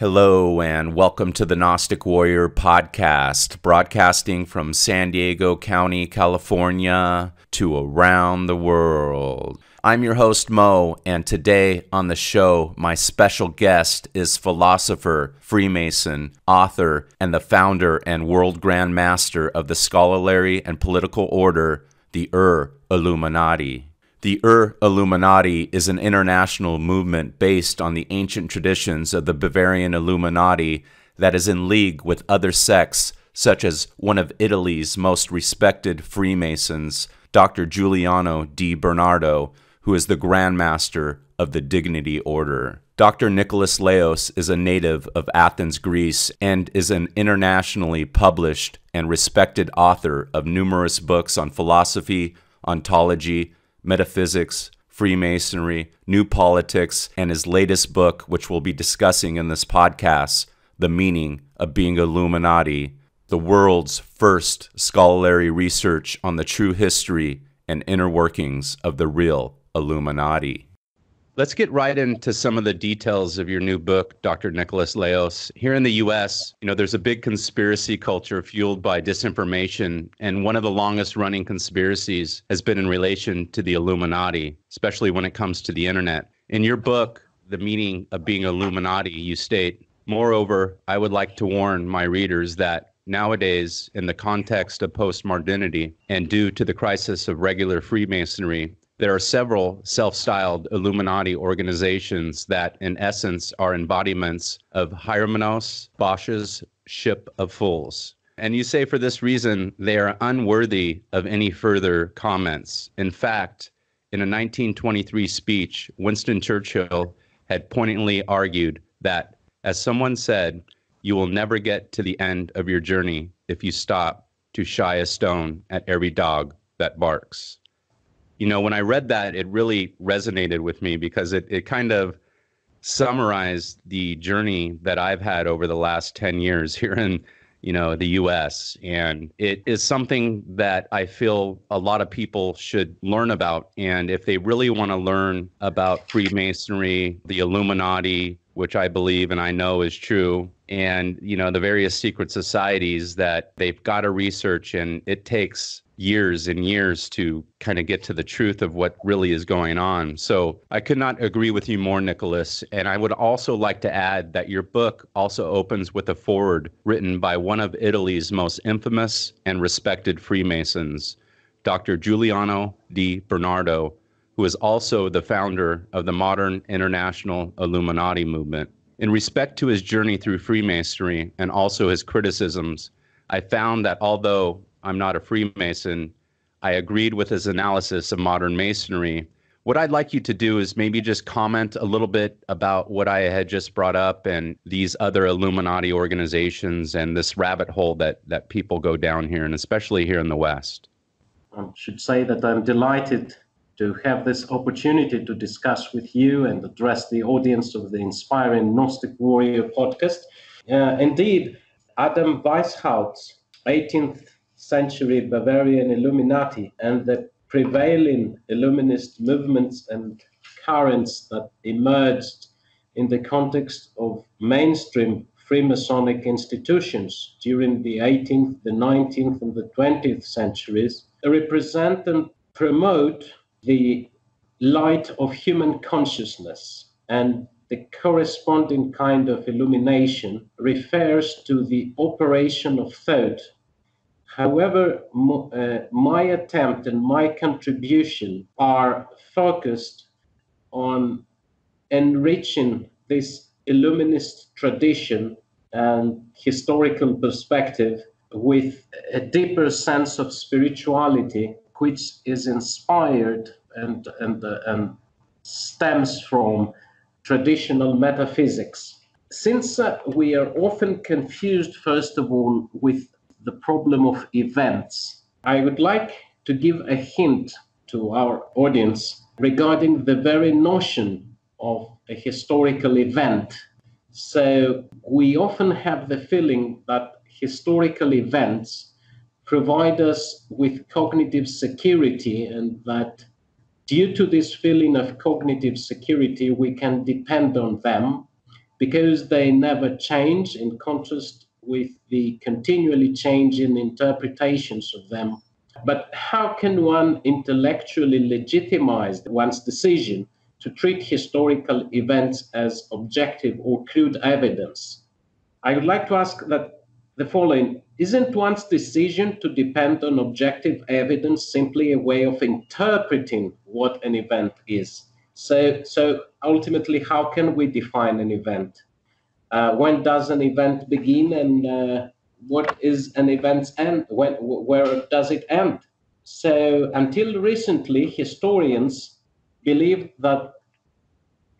Hello and welcome to the Gnostic Warrior podcast, broadcasting from San Diego County, California to around the world. I'm your host Mo, and today on the show, my special guest is philosopher, Freemason, author, and the founder and world Grand Master of the scholarly and political order, the Ur-Illuminati. The Ur-Illuminati is an international movement based on the ancient traditions of the Bavarian Illuminati that is in league with other sects, such as one of Italy's most respected Freemasons, Dr. Guiliano Di Bernardo, who is the Grand Master of the Dignity Order. Dr. Nicolas Laos is a native of Athens, Greece, and is an internationally published and respected author of numerous books on philosophy, ontology, metaphysics, Freemasonry, Noopolitics, and his latest book, which we'll be discussing in this podcast, The Meaning of Being Illuminati, the world's first scholarly research on the true history and inner workings of the Real Illuminati. Let's get right into some of the details of your new book, Dr. Nicolas Laos. Here in the U.S., there's a big conspiracy culture fueled by disinformation, and one of the longest-running conspiracies has been in relation to the Illuminati, especially when it comes to the internet. In your book, The Meaning of Being Illuminati, you state, "Moreover, I would like to warn my readers that nowadays, in the context of postmodernity and due to the crisis of regular Freemasonry, there are several self-styled Illuminati organizations that, in essence, are embodiments of Hieronymus Bosch's ship of fools. And you say for this reason, they are unworthy of any further comments. In fact, in a 1923 speech, Winston Churchill had poignantly argued that, as someone said, you will never get to the end of your journey if you stop to shy a stone at every dog that barks." When I read that, it really resonated with me because it kind of summarized the journey that I've had over the last 10 years here in, the U.S. And it is something that I feel a lot of people should learn about. And if they really want to learn about Freemasonry, the Illuminati, which I believe and I know is true, and, the various secret societies that they've got to research, and it takes years and years to kind of get to the truth of what really is going on. So I could not agree with you more, Nicholas. And I would also like to add that your book also opens with a foreword written by one of Italy's most infamous and respected Freemasons, Dr. Guiliano Di Bernardo, who is also the founder of the modern International Illuminati movement. In respect to his journey through Freemasonry and also his criticisms, I found that although I'm not a Freemason, I agreed with his analysis of modern Masonry. What I'd like you to do is maybe just comment a little bit about what I had just brought up and these other Illuminati organizations and this rabbit hole that people go down here, and especially here in the West. I should say that I'm delighted to have this opportunity to discuss with you and address the audience of the Inspiring Gnostic Warrior podcast. Indeed, Adam Weishaupt's 18th century Bavarian Illuminati and the prevailing Illuminist movements and currents that emerged in the context of mainstream Freemasonic institutions during the 18th, the 19th, and the 20th centuries represent and promote the light of human consciousness, and the corresponding kind of illumination refers to the operation of thought. However, my attempt and my contribution are focused on enriching this Illuminist tradition and historical perspective with a deeper sense of spirituality, which is inspired and stems from traditional metaphysics. Since we are often confused, first of all, with the problem of events, I would like to give a hint to our audience regarding the very notion of a historical event. So we often have the feeling that historical events provide us with cognitive security, and that due to this feeling of cognitive security, we can depend on them because they never change, in contrast with the continually changing interpretations of them. But how can one intellectually legitimize one's decision to treat historical events as objective or crude evidence? I would like to ask that the following: isn't one's decision to depend on objective evidence simply a way of interpreting what an event is? So ultimately, how can we define an event? When does an event begin, and what is an event's end? Where does it end? So until recently, historians believed that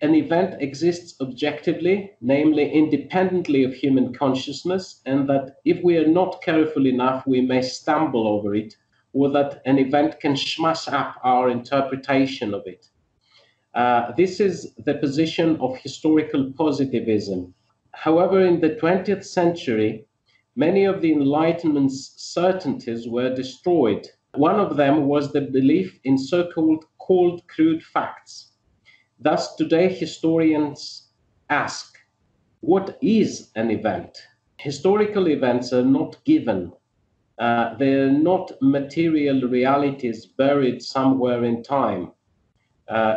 an event exists objectively, namely independently of human consciousness, and that if we are not careful enough, we may stumble over it, or that an event can smash up our interpretation of it. This is the position of historical positivism. However, in the 20th century, many of the Enlightenment's certainties were destroyed. One of them was the belief in so-called cold, crude facts. Thus, today, historians ask, what is an event? Historical events are not given. They're not material realities buried somewhere in time.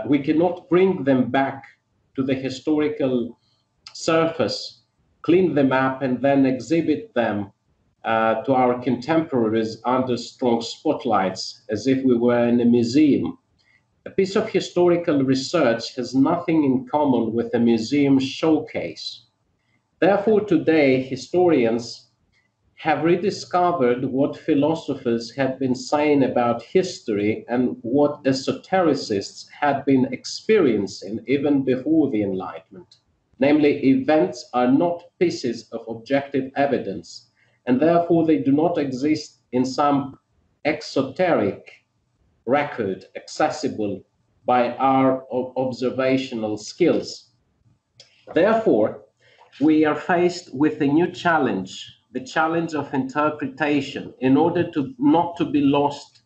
We cannot bring them back to the historical surface, clean them up, and then exhibit them to our contemporaries under strong spotlights, as if we were in a museum. A piece of historical research has nothing in common with a museum showcase. Therefore, today, historians have rediscovered what philosophers had been saying about history and what esotericists had been experiencing even before the Enlightenment. Namely, events are not pieces of objective evidence, and therefore they do not exist in some exoteric record accessible by our observational skills. Therefore, we are faced with a new challenge, the challenge of interpretation, in order to not to be lost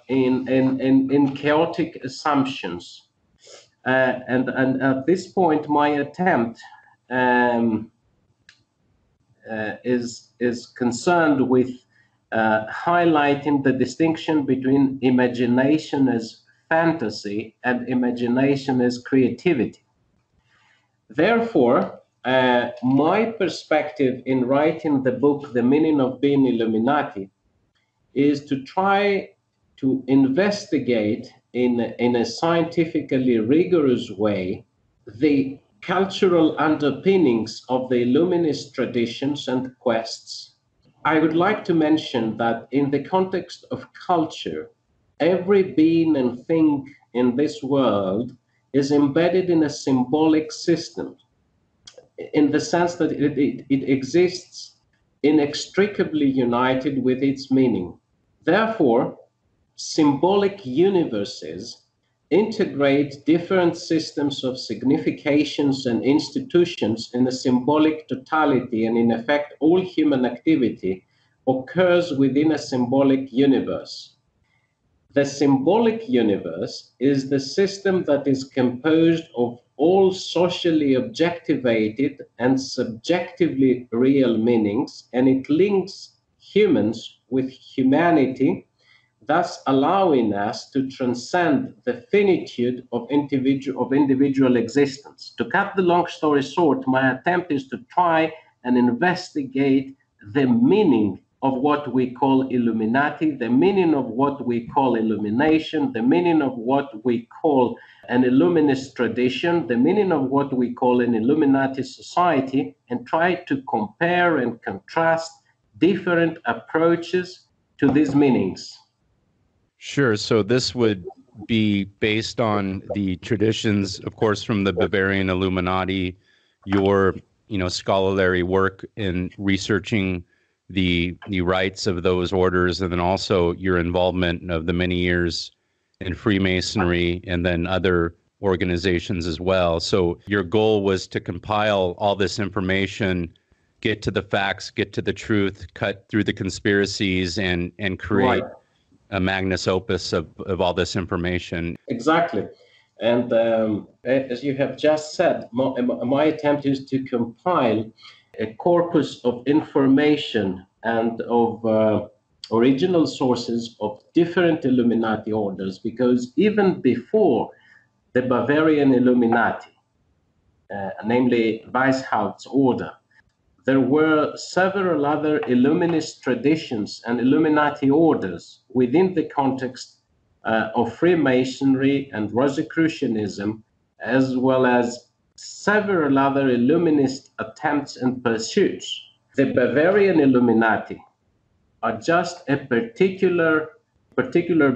in chaotic assumptions. And at this point, my attempt is concerned with highlighting the distinction between imagination as fantasy and imagination as creativity. Therefore, my perspective in writing the book, The Meaning of Being Illuminati, is to try to investigate in a scientifically rigorous way the cultural underpinnings of the Illuminist traditions and quests. I would like to mention that in the context of culture, every being and thing in this world is embedded in a symbolic system, in the sense that it exists inextricably united with its meaning. Therefore, symbolic universes integrate different systems of significations and institutions in a symbolic totality, and in effect, all human activity occurs within a symbolic universe. The symbolic universe is the system that is composed of all socially objectivated and subjectively real meanings, and it links humans with humanity, thus allowing us to transcend the finitude of individual existence. To cut the long story short, my attempt is to try and investigate the meaning of what we call Illuminati, the meaning of what we call illumination, the meaning of what we call an Illuminist tradition, the meaning of what we call an Illuminati society, and try to compare and contrast different approaches to these meanings. Sure. So this would be based on the traditions, of course, from the Bavarian Illuminati, your, scholarly work in researching the rites of those orders, and then also your involvement of the many years in Freemasonry and then other organizations as well. So your goal was to compile all this information, get to the facts, get to the truth, cut through the conspiracies, and create a magnus opus of all this information. Exactly. And as you have just said, my attempt is to compile a corpus of information and of original sources of different Illuminati orders, because even before the Bavarian Illuminati, namely Weishaupt's order, there were several other Illuminist traditions and Illuminati orders within the context of Freemasonry and Rosicrucianism, as well as several other Illuminist attempts and pursuits. The Bavarian Illuminati are just a particular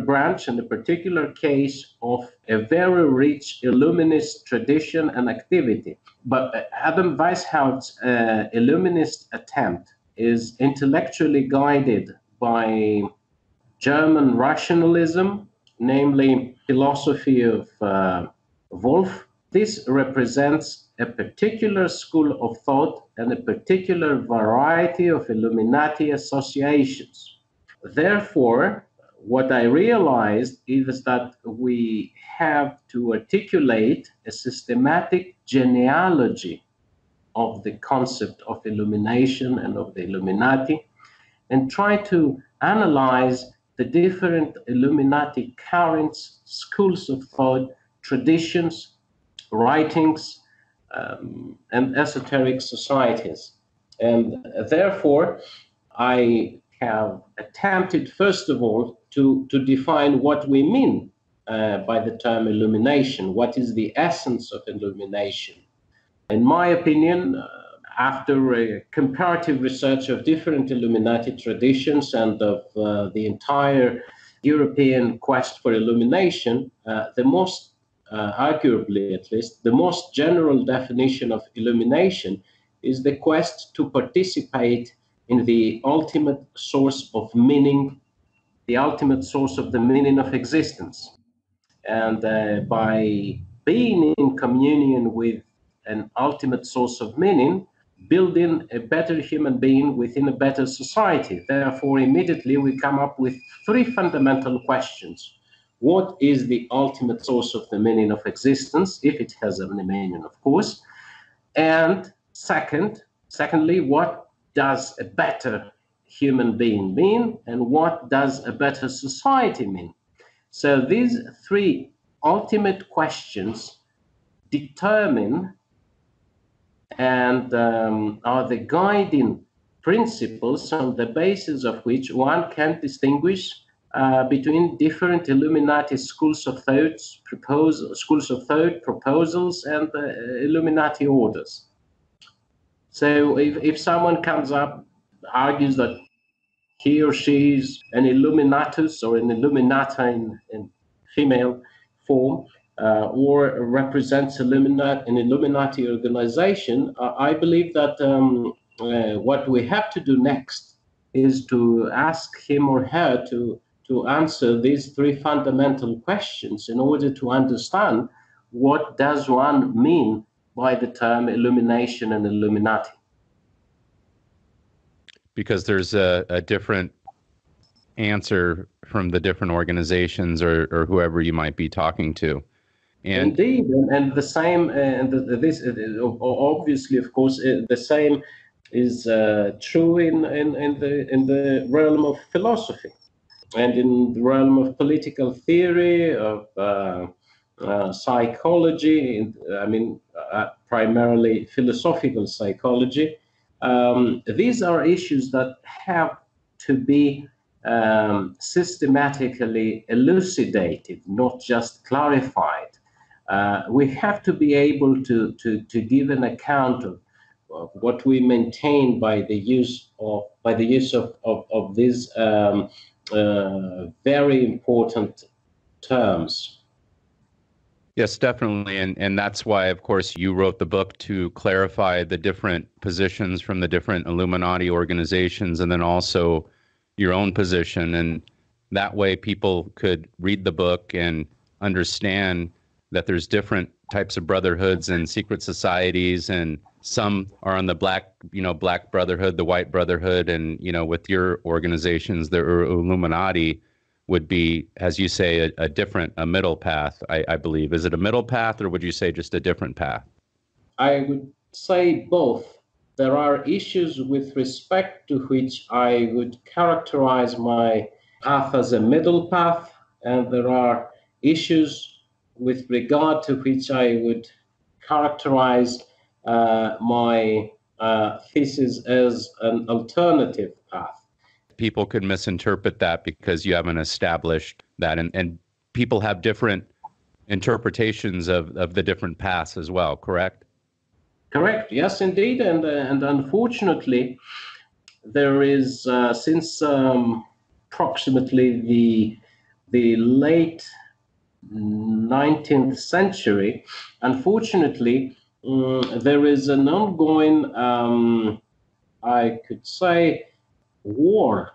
branch and a particular case of a very rich Illuminist tradition and activity. But Adam Weishaupt's Illuminist attempt is intellectually guided by German rationalism, namely philosophy of Wolff. This represents a particular school of thought and a particular variety of Illuminati associations. Therefore, what I realized is that we have to articulate a systematic genealogy of the concept of illumination and of the Illuminati, and try to analyze the different Illuminati currents, schools of thought, traditions, writings, and esoteric societies. And therefore, I have attempted, first of all, to define what we mean by the term illumination. What is the essence of illumination? In my opinion, after a comparative research of different Illuminati traditions and of the entire European quest for illumination, the most, arguably at least, the most general definition of illumination is the quest to participate in the ultimate source of meaning, the ultimate source of the meaning of existence. And by being in communion with an ultimate source of meaning, building a better human being within a better society. Therefore, immediately we come up with three fundamental questions. What is the ultimate source of the meaning of existence, if it has any meaning, of course? And secondly, what does a better human being mean, and what does a better society mean? So these three ultimate questions determine and are the guiding principles on the basis of which one can distinguish between different Illuminati schools of thought, proposals, and Illuminati orders. So if someone comes up, argues that he or she is an Illuminatus or an Illuminata in female form, or represents an Illuminati organization, I believe that what we have to do next is to ask him or her to answer these three fundamental questions in order to understand what does one mean by the term illumination and Illuminati. Because there's a different answer from the different organizations or whoever you might be talking to. And indeed, and the same, this obviously, of course, the same is true in the realm of philosophy and in the realm of political theory, of psychology. I mean, primarily philosophical psychology. These are issues that have to be systematically elucidated, not just clarified. We have to be able to give an account of what we maintain by the use of these very important terms. yes, definitely. And that's why, of course, you wrote the book to clarify the different positions from the different Illuminati organizations, and then also your own position. And that way people could read the book and understand that there's different types of brotherhoods and secret societies, and some are on the Black Brotherhood, the White Brotherhood, and with your organizations, the Ur-Illuminati. would be, as you say, a middle path, I believe. Is it a middle path, or would you say just a different path? I would say both. There are issues with respect to which I would characterize my path as a middle path, and there are issues with regard to which I would characterize my thesis as an alternative path. People could misinterpret that because you haven't established that, and people have different interpretations of the different paths as well, correct? Correct, yes, indeed, and unfortunately, there is since approximately the late 19th century, unfortunately, there is an ongoing, I could say, war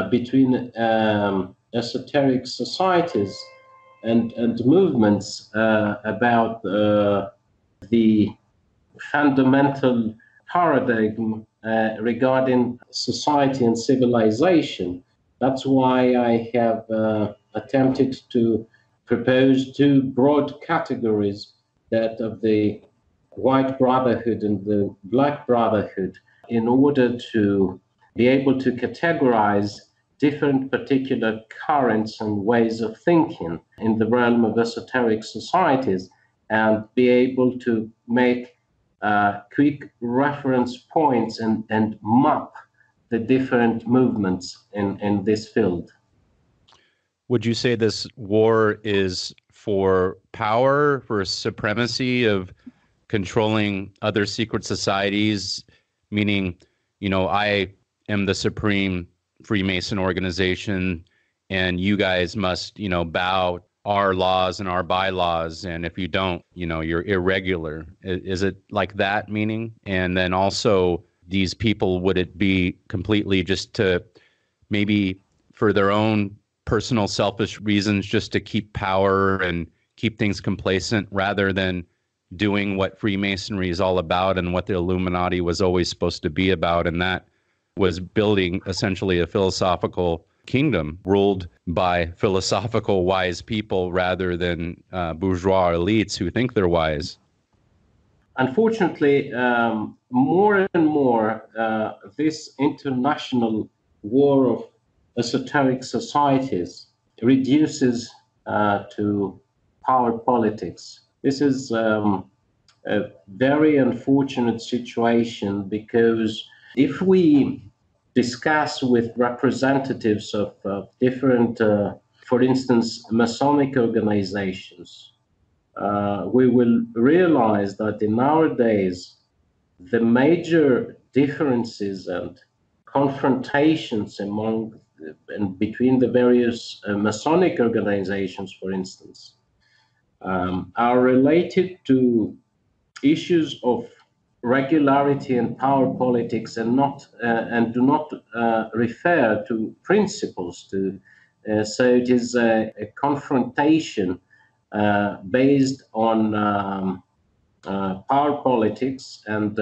between esoteric societies and movements about the fundamental paradigm regarding society and civilization. That's why I have attempted to propose two broad categories, that of the White Brotherhood and the Black Brotherhood, in order to be able to categorize different particular currents and ways of thinking in the realm of esoteric societies, and be able to make quick reference points and map the different movements in this field. Would you say this war is for power, for supremacy of controlling other secret societies, meaning, I am the supreme Freemason organization and you guys must, bow our laws and our bylaws, and if you don't, you're irregular. Is it like that meaning? And then also these people, would it be completely just to maybe for their own personal selfish reasons, just to keep power and keep things complacent, rather than doing what Freemasonry is all about and what the Illuminati was always supposed to be about, and that was building essentially a philosophical kingdom ruled by philosophical wise people rather than bourgeois elites who think they're wise? Unfortunately, more and more, this international war of esoteric societies reduces to power politics. This is a very unfortunate situation, because if we discuss with representatives of different, for instance, Masonic organizations, we will realize that in our days, the major differences and confrontations among and between the various Masonic organizations, for instance, are related to issues of regularity and power politics, and not and do not refer to principles. So it is a confrontation based on power politics and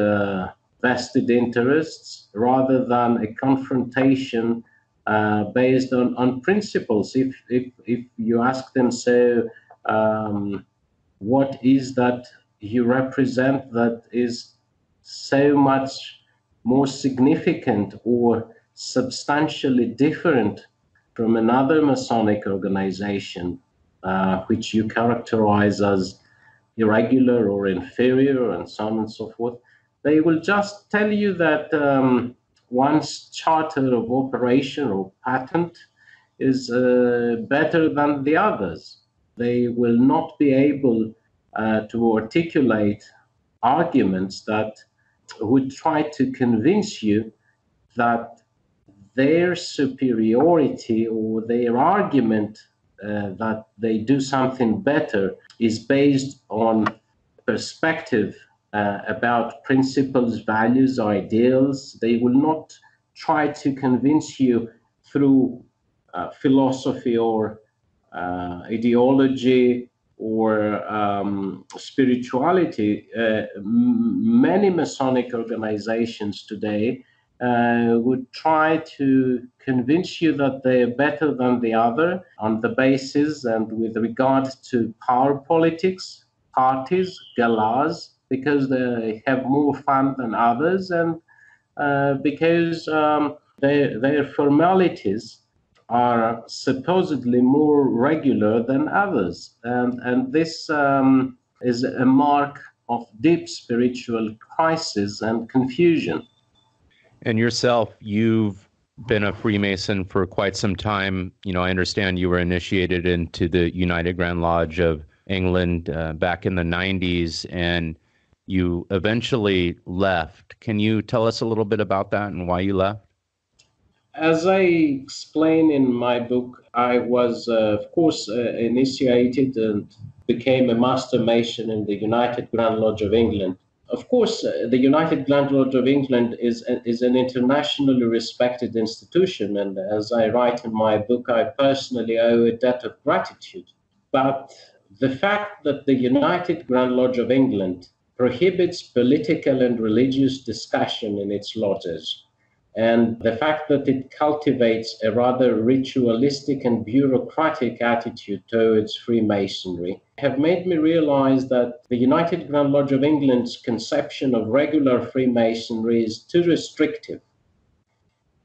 vested interests, rather than a confrontation based on principles. If you ask them, so what is that you represent that is so much more significant or substantially different from another Masonic organization, which you characterize as irregular or inferior, and so on and so forth, they will just tell you that one's charter of operation or patent is better than the others. They will not be able to articulate arguments that would try to convince you that their superiority or their argument that they do something better is based on perspective about principles, values, ideals. They will not try to convince you through philosophy or ideology or spirituality. Many Masonic organizations today would try to convince you that they are better than the other on the basis and with regard to power politics, parties, galas, because they have more fun than others, and because their formalities are supposedly more regular than others. And this is a mark of deep spiritual crisis and confusion. And yourself, you've been a Freemason for quite some time. I understand you were initiated into the United Grand Lodge of England back in the 90s, and you eventually left. Can you tell us a little bit about that and why you left? As I explain in my book, I was, of course, initiated and became a Master Mason in the United Grand Lodge of England. Of course, the United Grand Lodge of England is an internationally respected institution, and as I write in my book, I personally owe a debt of gratitude. But the fact that the United Grand Lodge of England prohibits political and religious discussion in its lodges, and the fact that it cultivates a rather ritualistic and bureaucratic attitude towards Freemasonry have made me realize that the United Grand Lodge of England's conception of regular Freemasonry is too restrictive,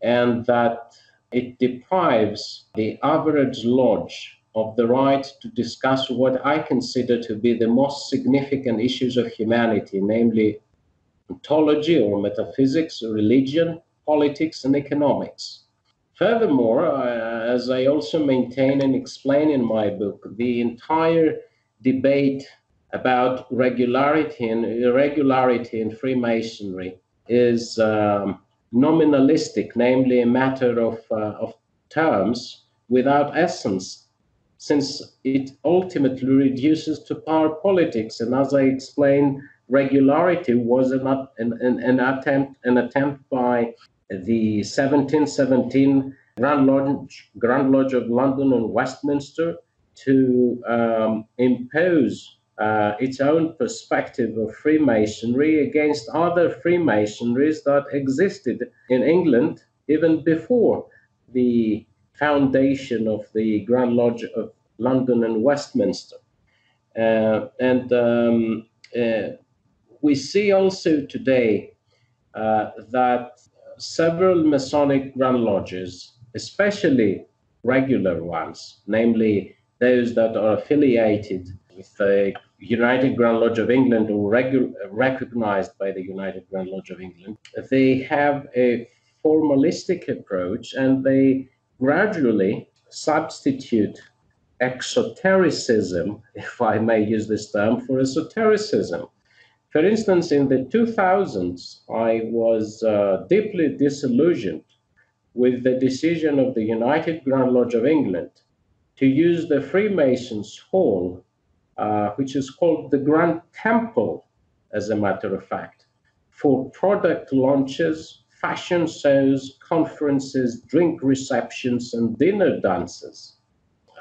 and that it deprives the average lodge of the right to discuss what I consider to be the most significant issues of humanity, namely ontology or metaphysics, religion, politics, and economics. Furthermore, as I also maintain and explain in my book, the entire debate about regularity and irregularity in Freemasonry is nominalistic, namely a matter of terms without essence, since it ultimately reduces to power politics. And as I explained, regularity was an attempt by the 1717 Grand Lodge of London and Westminster to impose its own perspective of Freemasonry against other Freemasonries that existed in England even before the foundation of the Grand Lodge of London and Westminster. We see also today that several Masonic Grand Lodges, especially regular ones, namely those that are affiliated with the United Grand Lodge of England or recognized by the United Grand Lodge of England, they have a formalistic approach, and they gradually substitute exotericism, if I may use this term, for esotericism. For instance, in the 2000s, I was deeply disillusioned with the decision of the United Grand Lodge of England to use the Freemasons' Hall, which is called the Grand Temple, as a matter of fact, for product launches, fashion shows, conferences, drink receptions, and dinner dances.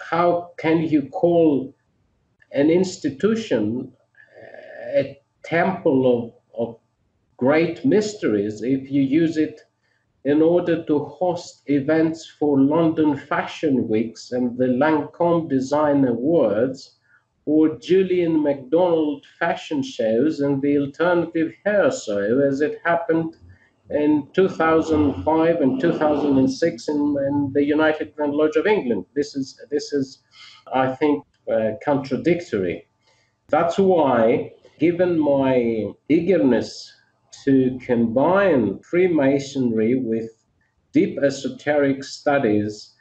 How can you call an institution a temple of great mysteries if you use it in order to host events for London Fashion Weeks and the Lancôme Design Awards, or Julian MacDonald fashion shows and the Alternative Hair Show, as it happened in 2005 and 2006 in the United Grand Lodge of England? This is, I think, contradictory. That's why, given my eagerness to combine Freemasonry with deep esoteric studies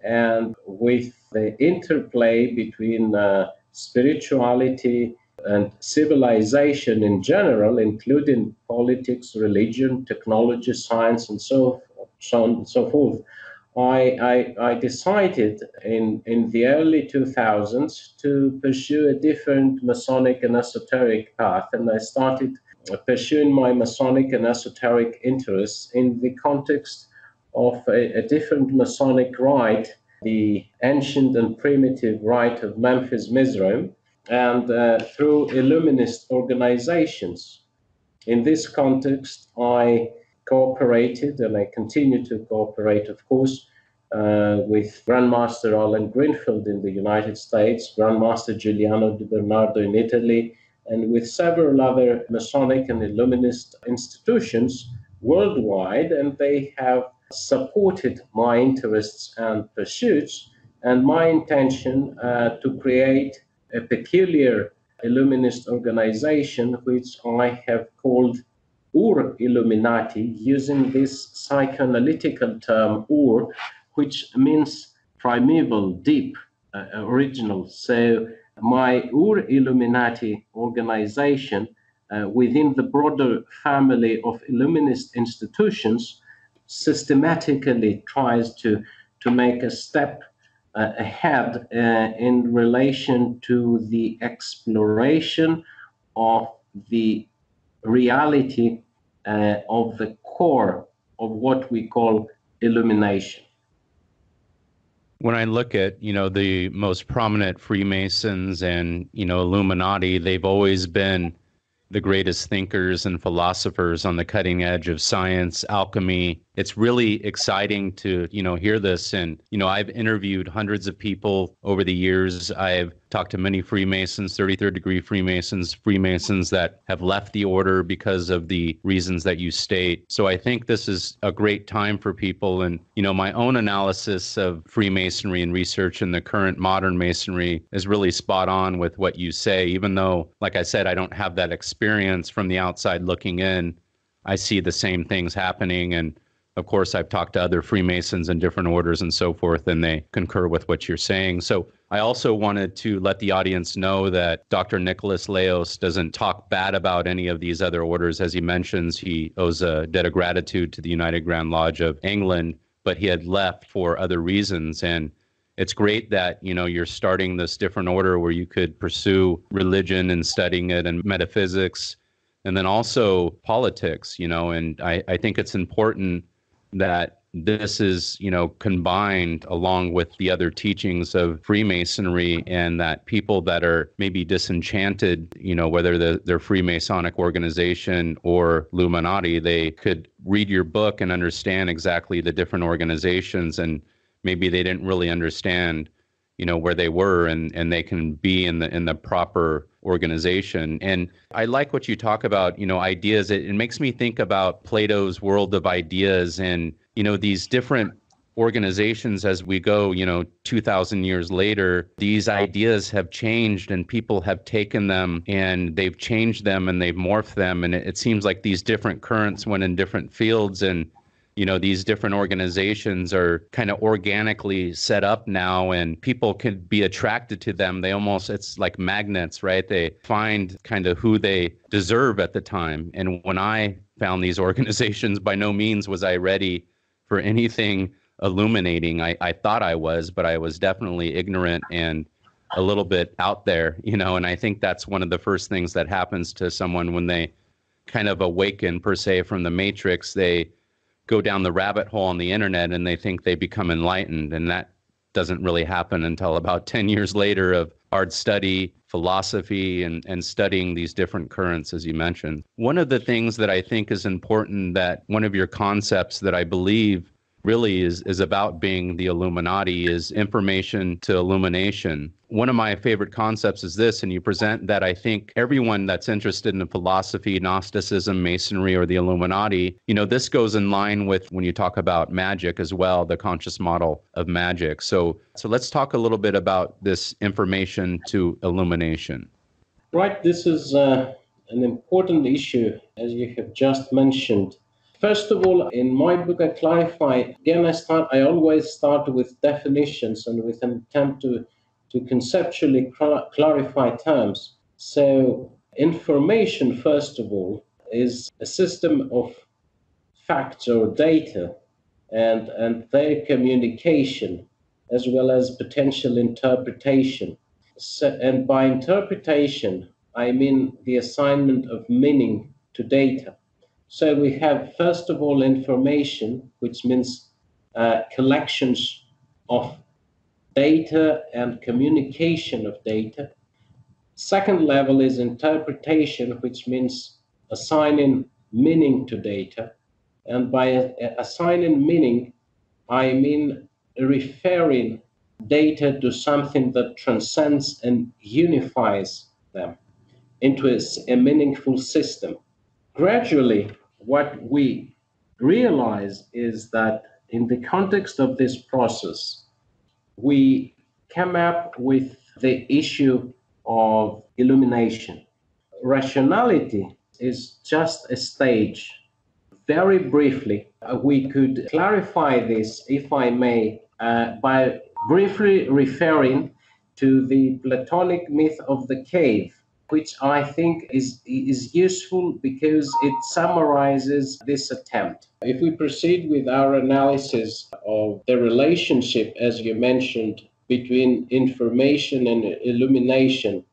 and with the interplay between spirituality and civilization in general, including politics, religion, technology, science, and so on and so forth, I decided in the early 2000s to pursue a different Masonic and esoteric path, and I started pursuing my Masonic and esoteric interests in the context of a different Masonic rite, the ancient and primitive rite of Memphis Mizraim, and through Illuminist organizations. In this context, I cooperated, and I continue to cooperate, of course, with Grandmaster Alan Greenfield in the United States, Grandmaster Guiliano Di Bernardo in Italy, and with several other Masonic and Illuminist institutions worldwide, and they have supported my interests and pursuits, and my intention to create a peculiar Illuminist organization, which I have called Ur-Illuminati, using this psychoanalytical term Ur, which means primeval, deep, original. So my Ur-Illuminati organization within the broader family of Illuminist institutions systematically tries to make a step ahead in relation to the exploration of the reality of the core of what we call illumination. When I look at, the most prominent Freemasons and, Illuminati, they've always been the greatest thinkers and philosophers on the cutting edge of science, alchemy. It's really exciting to, hear this. And, I've interviewed hundreds of people over the years. I've talked to many Freemasons, 33rd degree Freemasons that have left the order because of the reasons that you state. So I think this is a great time for people. And, my own analysis of Freemasonry and research in the current modern Masonry is really spot on with what you say, even though, like I said, I don't have that experience from the outside looking in. I see the same things happening. And of course, I've talked to other Freemasons in different orders and so forth, and they concur with what you're saying. So I also wanted to let the audience know that Dr. Nicolas Laos doesn't talk bad about any of these other orders. As he mentions, he owes a debt of gratitude to the United Grand Lodge of England, but he had left for other reasons. And it's great that, you're starting this different order where you could pursue religion and studying it and metaphysics, and then also politics, and I think it's important that this is, combined along with the other teachings of Freemasonry, and that people that are maybe disenchanted, whether they're Freemasonic organization or Illuminati, they could read your book and understand exactly the different organizations, and maybe they didn't really understand, where they were, and they can be in the proper organization. And I like what you talk about, ideas. It makes me think about Plato's world of ideas, and, these different organizations as we go, 2,000 years later, these ideas have changed, and people have taken them and they've changed them and they've morphed them. And it seems like these different currents went in different fields, and these different organizations are kind of organically set up now, and people can be attracted to them. It's like magnets, right? They find kind of who they deserve at the time. And when I found these organizations, by no means was I ready for anything illuminating. I thought I was, but I was definitely ignorant and a little bit out there, and I think that's one of the first things that happens to someone when they kind of awaken, per se, from the matrix. They go down the rabbit hole on the internet and they think they become enlightened. And that doesn't really happen until about 10 years later of hard study, philosophy, and studying these different currents, as you mentioned. One of the things that I think is important, that one of your concepts that I believe really is about being the Illuminati, is information to illumination. One of my favorite concepts is this, and you present that I think everyone that's interested in philosophy, Gnosticism, Masonry, or the Illuminati, this goes in line with when you talk about magic as well, the conscious model of magic. So let's talk a little bit about this information to illumination. Right, this is an important issue, as you have just mentioned. First of all, in my book, I clarify, again, I always start with definitions and with an attempt to conceptually clarify terms. So information, first of all, is a system of facts or data and their communication, as well as potential interpretation. And by interpretation, I mean the assignment of meaning to data. So we have, first of all, information, which means collections of data and communication of data. Second level is interpretation, which means assigning meaning to data. And by assigning meaning, I mean referring data to something that transcends and unifies them into a meaningful system. Gradually, what we realize is that in the context of this process, we came up with the issue of illumination. Rationality is just a stage. Very briefly, we could clarify this, if I may, by briefly referring to the Platonic myth of the cave, which I think is useful because it summarizes this attempt. If we proceed with our analysis of the relationship, as you mentioned, between information and illumination,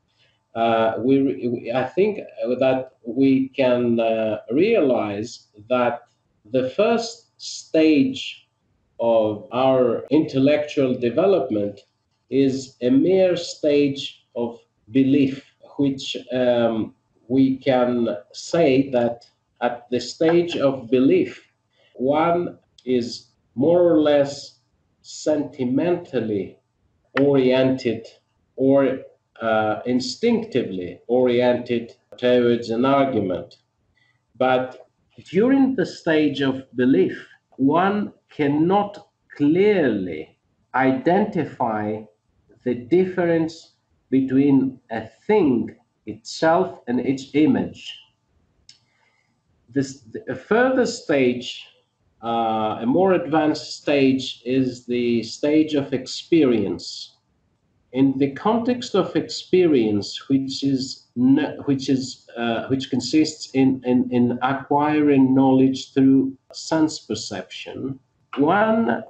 I think that we can realize that the first stage of our intellectual development is a mere stage of belief, which we can say that at the stage of belief, one is more or less sentimentally oriented or instinctively oriented towards an argument. But during the stage of belief, one cannot clearly identify the difference between a thing itself and its image. A further stage, a more advanced stage, is the stage of experience. In the context of experience, which consists in acquiring knowledge through sense perception, one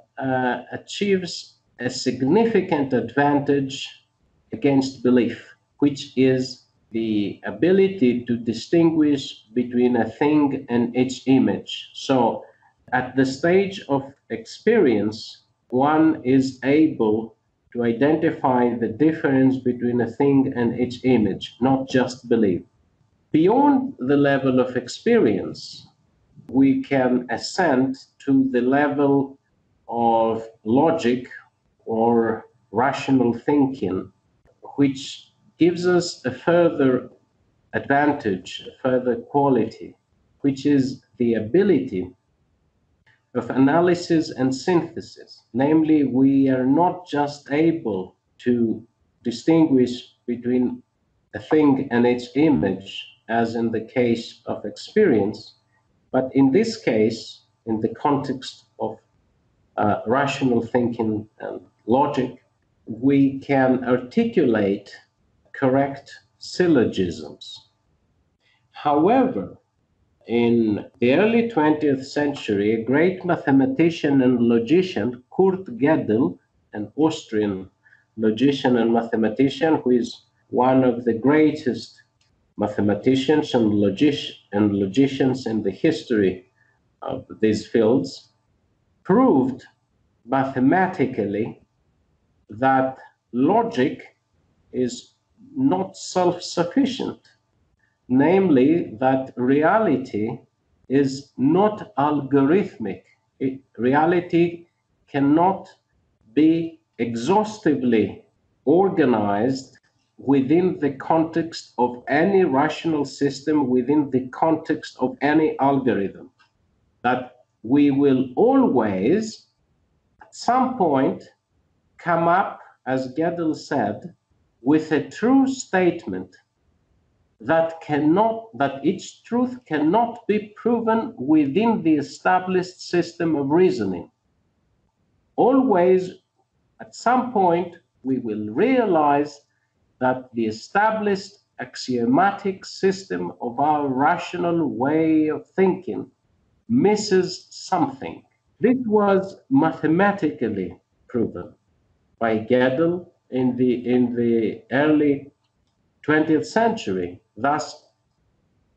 achieves a significant advantage against belief, which is the ability to distinguish between a thing and its image. So, at the stage of experience, one is able to identify the difference between a thing and its image, not just belief. Beyond the level of experience, we can ascend to the level of logic or rational thinking, which gives us a further advantage, a further quality, which is the ability of analysis and synthesis. Namely, we are not just able to distinguish between a thing and its image, as in the case of experience, but in this case, in the context of rational thinking and logic, we can articulate correct syllogisms. However, in the early 20th century, a great mathematician and logician, Kurt Gödel, an Austrian logician and mathematician who is one of the greatest mathematicians and logicians in the history of these fields, proved mathematically that logic is not self-sufficient. Namely, that reality is not algorithmic. Reality cannot be exhaustively organized within the context of any rational system, within the context of any algorithm. That we will always, at some point, come up, as Gödel said, with a true statement that its truth cannot be proven within the established system of reasoning. Always, at some point, we will realize that the established axiomatic system of our rational way of thinking misses something. This was mathematically proven by Gödel in the early 20th century, thus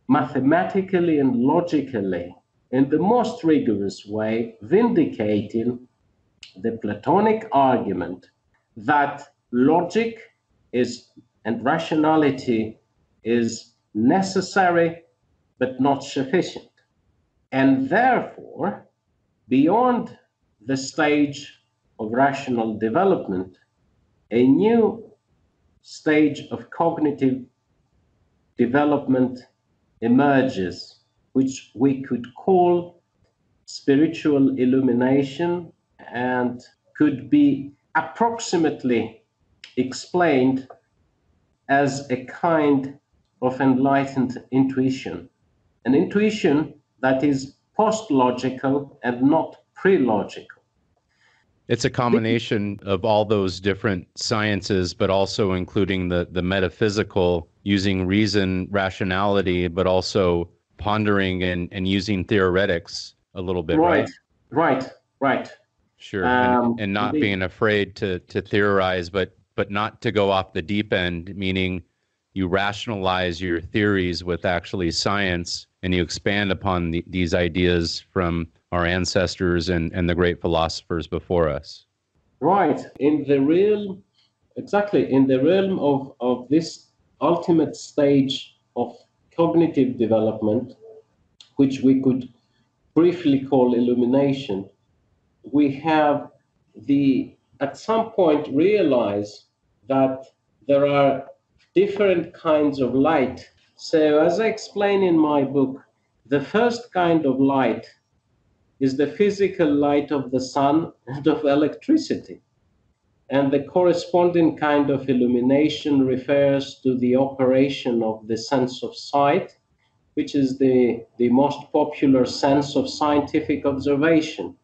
mathematically and logically, in the most rigorous way, vindicating the Platonic argument that logic and rationality is necessary but not sufficient. And therefore, beyond the stage of rational development, a new stage of cognitive development emerges, which we could call spiritual illumination, and could be approximately explained as a kind of enlightened intuition, an intuition that is post-logical and not pre-logical. It's a combination of all those different sciences, but also including the metaphysical, using reason, rationality, but also pondering and using theoretics a little bit, right? Right. Sure, and not being afraid to theorize, but not to go off the deep end, meaning you rationalize your theories with actually science, and you expand upon these ideas from our ancestors and the great philosophers before us. Right. In the realm of this ultimate stage of cognitive development, which we could briefly call illumination, we have at some point realize that there are different kinds of light. So as I explain in my book, the first kind of light is the physical light of the sun and of electricity. And the corresponding kind of illumination refers to the operation of the sense of sight, which is the most popular sense of scientific observation.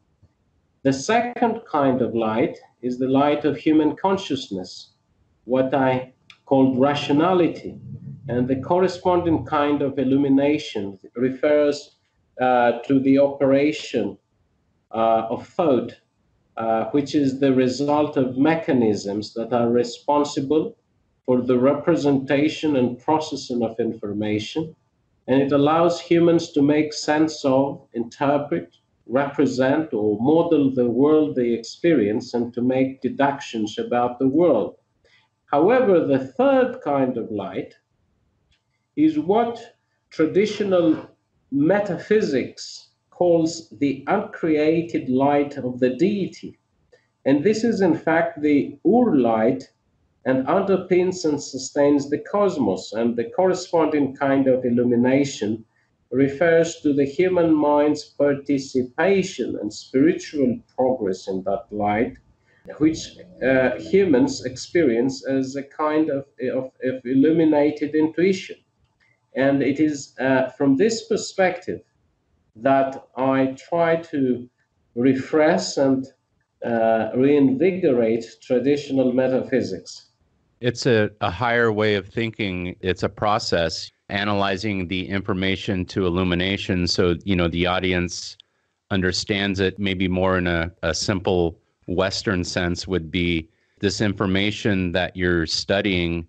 The second kind of light is the light of human consciousness, what I called rationality. And the corresponding kind of illumination refers to the operation of thought, which is the result of mechanisms that are responsible for the representation and processing of information. And it allows humans to make sense of, interpret, represent, or model the world they experience, and to make deductions about the world. However, the third kind of light is what traditional metaphysics calls the uncreated light of the Deity. And this is in fact the Ur light, and underpins and sustains the cosmos. And the corresponding kind of illumination refers to the human mind's participation and spiritual progress in that light, which humans experience as a kind of illuminated intuition. And it is from this perspective that I try to refresh and reinvigorate traditional metaphysics. It's a higher way of thinking. It's a process, analyzing the information to illumination so, the audience understands it maybe more in a simple Western sense would be this information that you're studying.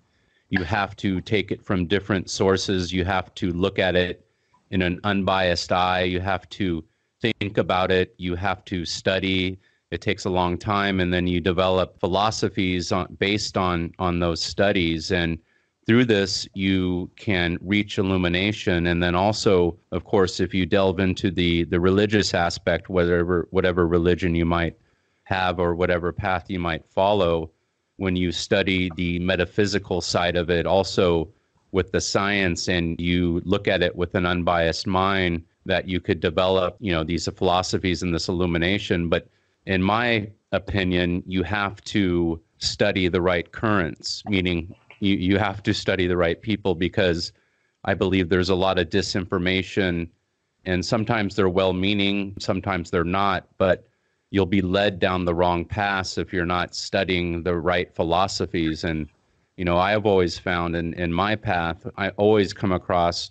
You have to take it from different sources. You have to look at it in an unbiased eye. You have to think about it. You have to study. It takes a long time, and then you develop philosophies based on those studies. And through this, you can reach illumination. And then also, of course, if you delve into the religious aspect, whatever religion you might have or whatever path you might follow, when you study the metaphysical side of it, also with the science, and you look at it with an unbiased mind, that you could develop, these philosophies and this illumination. But in my opinion, you have to study the right currents, meaning you have to study the right people, because I believe there's a lot of disinformation, and sometimes they're well-meaning, sometimes they're not, but you'll be led down the wrong path if you're not studying the right philosophies. And, I have always found in my path, I always come across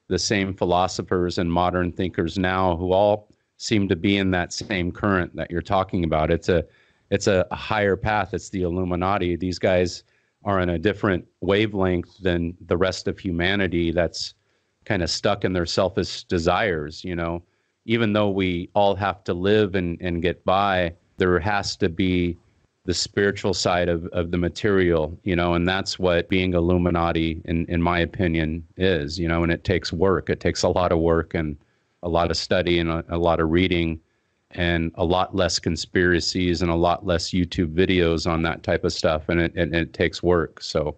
the same philosophers and modern thinkers now who all seem to be in that same current that you're talking about. It's a higher path. It's the Illuminati. These guys are in a different wavelength than the rest of humanity that's kind of stuck in their selfish desires. Even though we all have to live and get by, there has to be the spiritual side of the material, and that's what being Illuminati, in my opinion, is, and it takes work. It takes a lot of work and a lot of study and a lot of reading, and a lot less conspiracies and a lot less YouTube videos on that type of stuff. And it takes work. So,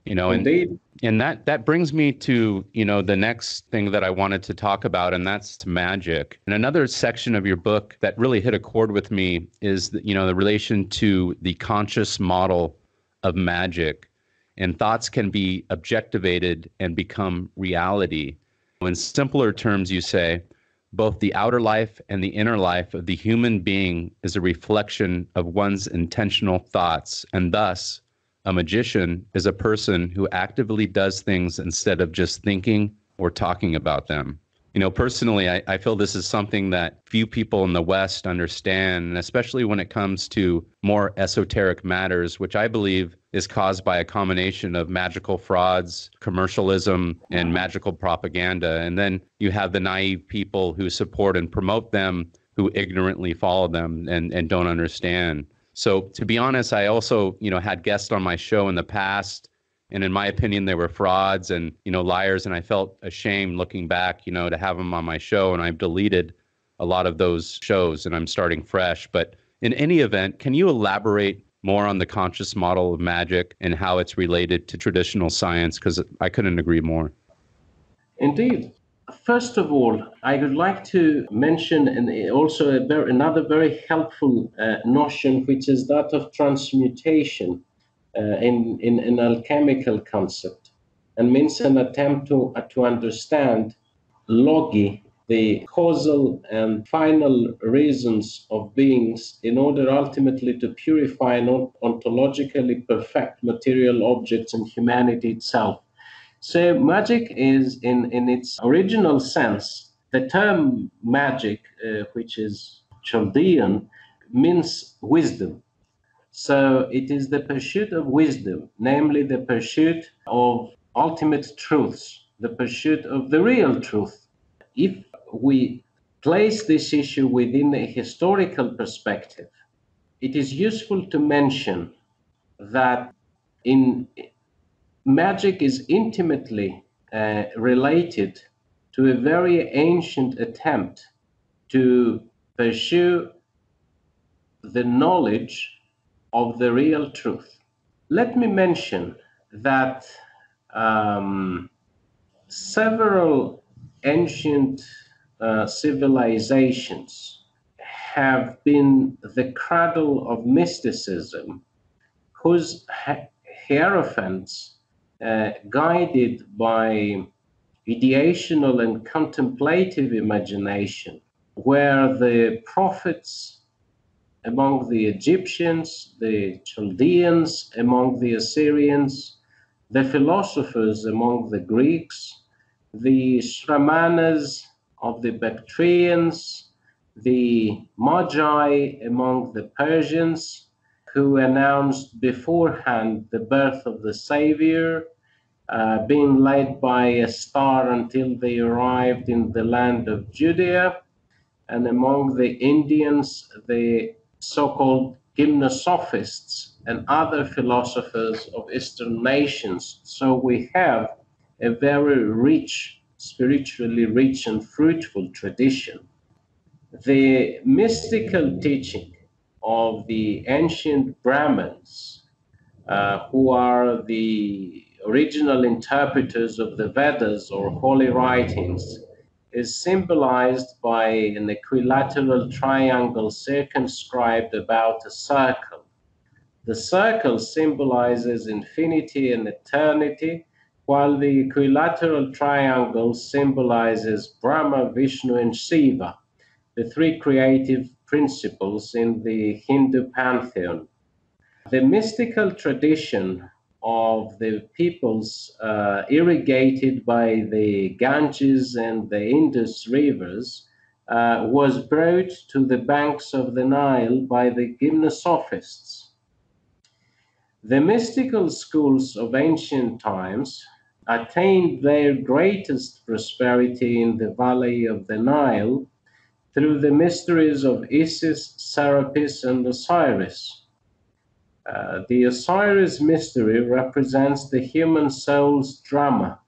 Indeed. and that brings me to, the next thing that I wanted to talk about, and that's magic. And another section of your book that really hit a chord with me is, the relation to the conscious model of magic. And thoughts can be objectivated and become reality. In simpler terms, you say, both the outer life and the inner life of the human being is a reflection of one's intentional thoughts, and thus, a magician is a person who actively does things instead of just thinking or talking about them. Personally, I feel this is something that few people in the West understand, and especially when it comes to more esoteric matters, which I believe is caused by a combination of magical frauds, commercialism, and magical propaganda. And then you have the naive people who support and promote them, who ignorantly follow them and don't understand. So to be honest, I also, had guests on my show in the past, and in my opinion, they were frauds and, liars. And I felt ashamed looking back, to have them on my show. And I've deleted a lot of those shows and I'm starting fresh. But in any event, can you elaborate more on the conscious model of magic and how it's related to traditional science? Because I couldn't agree more. Indeed. First of all, I would like to mention also another very helpful notion, which is that of transmutation in an alchemical concept, and means an attempt to understand logi, the causal and final reasons of beings, in order ultimately to purify and ontologically perfect material objects and humanity itself. So magic is, in its original sense, the term magic, which is Chaldean, means wisdom. So it is the pursuit of wisdom, namely the pursuit of ultimate truths, the pursuit of the real truth. If we place this issue within a historical perspective, it is useful to mention that magic is intimately related to a very ancient attempt to pursue the knowledge of the real truth. Let me mention that several ancient civilizations have been the cradle of mysticism, whose hierophants, guided by ideational and contemplative imagination, were the prophets among the Egyptians, the Chaldeans among the Assyrians, the philosophers among the Greeks, the Shramanas of the Bactrians, the Magi among the Persians, who announced beforehand the birth of the Savior, being led by a star until they arrived in the land of Judea, and among the Indians, the so-called gymnosophists and other philosophers of Eastern nations. So we have a very rich, spiritually rich and fruitful tradition. The mystical teaching of the ancient Brahmins, who are the original interpreters of the Vedas or holy writings, is symbolized by an equilateral triangle circumscribed about a circle. The circle symbolizes infinity and eternity, while the equilateral triangle symbolizes Brahma, Vishnu, and Shiva, the three creative principles in the Hindu pantheon. The mystical tradition of the peoples irrigated by the Ganges and the Indus rivers was brought to the banks of the Nile by the gymnosophists. The mystical schools of ancient times attained their greatest prosperity in the valley of the Nile through the mysteries of Isis, Serapis, and Osiris. The Osiris mystery represents the human soul's drama,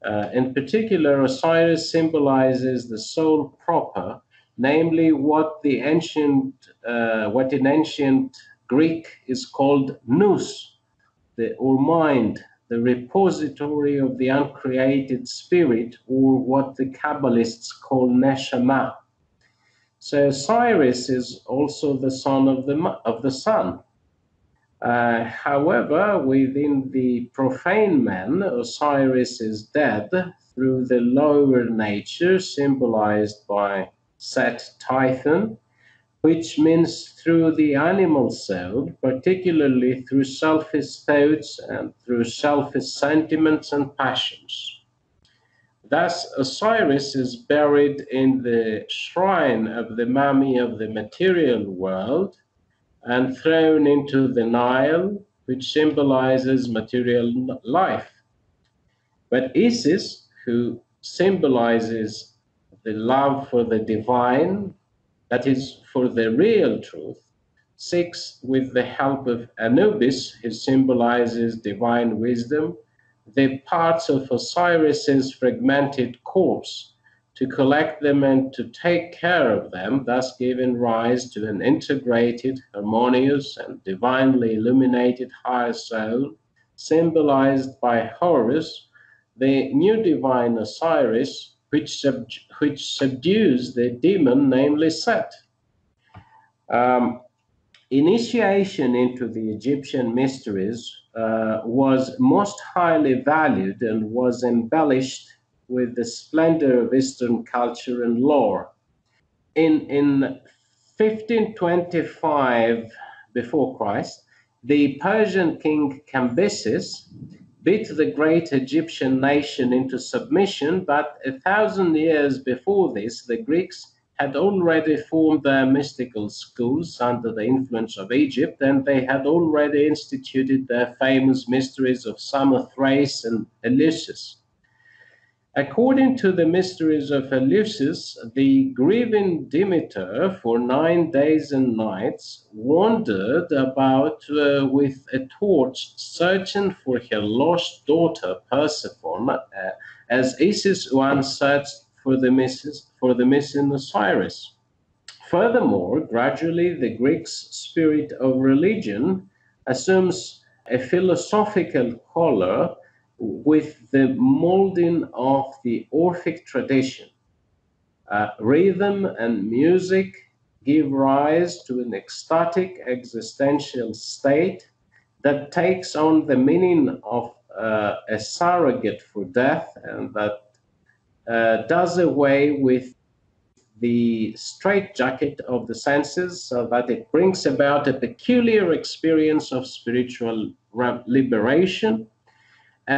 In particular, Osiris symbolizes the soul proper, namely what in ancient Greek is called nous, or mind, the repository of the uncreated spirit, or what the Kabbalists call neshama. So Osiris is also the son of the sun. However, within the profane man, Osiris is dead through the lower nature symbolized by Set Tython, which means through the animal soul, particularly through selfish thoughts and through selfish sentiments and passions. Thus, Osiris is buried in the shrine of the mummy of the material world and thrown into the Nile, which symbolizes material life. But Isis, who symbolizes the love for the divine, that is, for the real truth, seeks, with the help of Anubis, who symbolizes divine wisdom, the parts of Osiris's fragmented corpse, to collect them and to take care of them, thus giving rise to an integrated, harmonious, and divinely illuminated higher soul, symbolized by Horus, the new divine Osiris, which subdues the demon, namely Set. Initiation into the Egyptian mysteries was most highly valued and was embellished with the splendor of Eastern culture and lore. In 1525 before Christ, the Persian king Cambyses beat the great Egyptian nation into submission, but 1,000 years before this, the Greeks had already formed their mystical schools under the influence of Egypt, and they had already instituted their famous mysteries of Samothrace and Eleusis. According to the mysteries of Eleusis, the grieving Demeter for 9 days and nights wandered about with a torch searching for her lost daughter Persephone, as Isis once searched for the missing Osiris. Furthermore, gradually the Greeks' spirit of religion assumes a philosophical color with the molding of the Orphic tradition. Rhythm and music give rise to an ecstatic existential state that takes on the meaning of a surrogate for death, and that does away with the straitjacket of the senses, so that it brings about a peculiar experience of spiritual liberation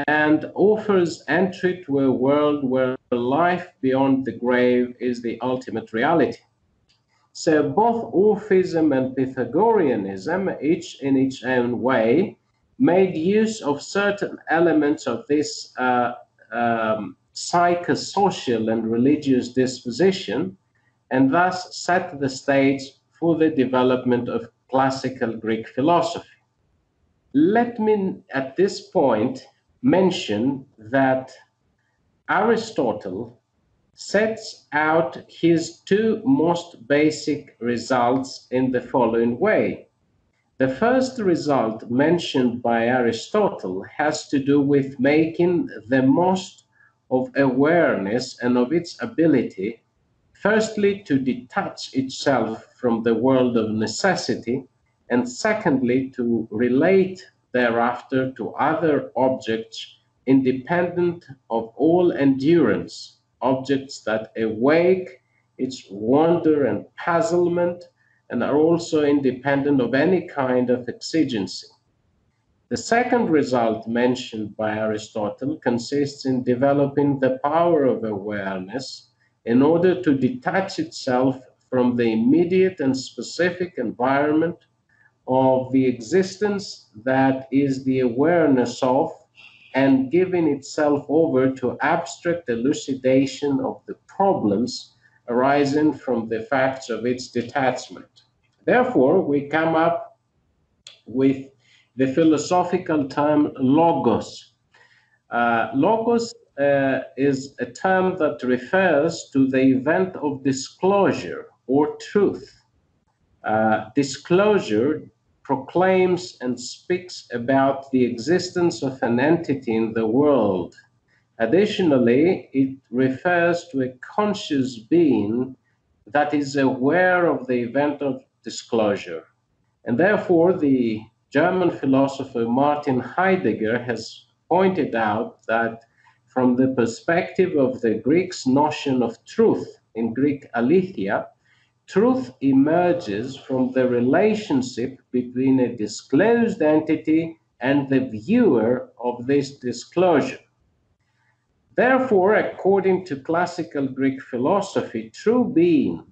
and offers entry to a world where life beyond the grave is the ultimate reality. So both Orphism and Pythagoreanism, each in its own way, made use of certain elements of this psychosocial and religious disposition, and thus set the stage for the development of classical Greek philosophy. Let me, at this point, mention that Aristotle sets out his two most basic results in the following way. The first result mentioned by Aristotle has to do with making the most of awareness and of its ability, firstly, to detach itself from the world of necessity, and secondly, to relate thereafter to other objects independent of all endurance, objects that awake its wonder and puzzlement and are also independent of any kind of exigency. The second result mentioned by Aristotle consists in developing the power of awareness in order to detach itself from the immediate and specific environment of the existence that is the awareness of, and giving itself over to abstract elucidation of the problems arising from the facts of its detachment. Therefore, we come up with the philosophical term logos. Logos is a term that refers to the event of disclosure or truth. Disclosure proclaims and speaks about the existence of an entity in the world. Additionally, it refers to a conscious being that is aware of the event of disclosure. And therefore, the German philosopher Martin Heidegger has pointed out that from the perspective of the Greeks' notion of truth, in Greek aletheia, truth emerges from the relationship between a disclosed entity and the viewer of this disclosure. Therefore, according to classical Greek philosophy, true being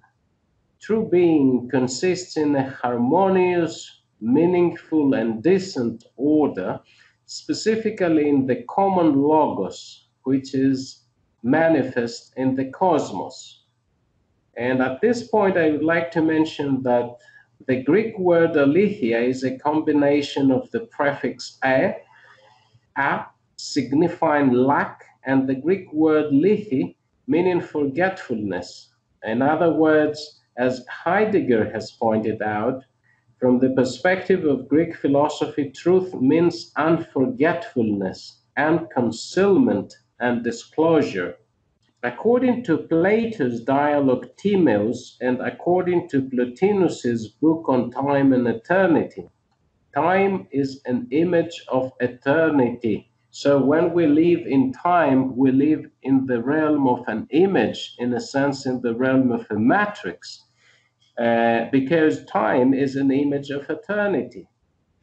consists in a harmonious, meaningful, and decent order, specifically in the common logos, which is manifest in the cosmos. And at this point, I would like to mention that the Greek word aletheia is a combination of the prefix a signifying lack, and the Greek word lethe, meaning forgetfulness. In other words, as Heidegger has pointed out, from the perspective of Greek philosophy, truth means unforgetfulness and concealment and disclosure. According to Plato's dialogue Timaeus and according to Plotinus's book on time and eternity, time is an image of eternity. So when we live in time, we live in the realm of an image, in a sense, in the realm of a matrix, because time is an image of eternity.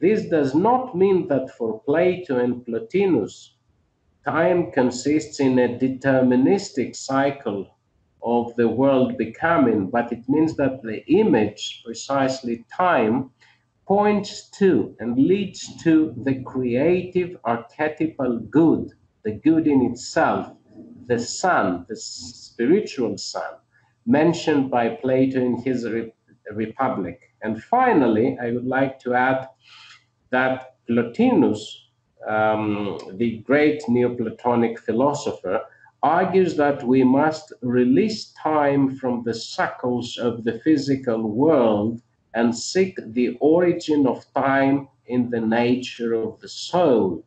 This does not mean that for Plato and Plotinus, time consists in a deterministic cycle of the world becoming, but it means that the image, precisely time, points to and leads to the creative archetypal good, the good in itself, the sun, the spiritual sun, mentioned by Plato in his Republic. And finally, I would like to add that Plotinus, the great Neoplatonic philosopher, argues that we must release time from the shackles of the physical world and seek the origin of time in the nature of the soul.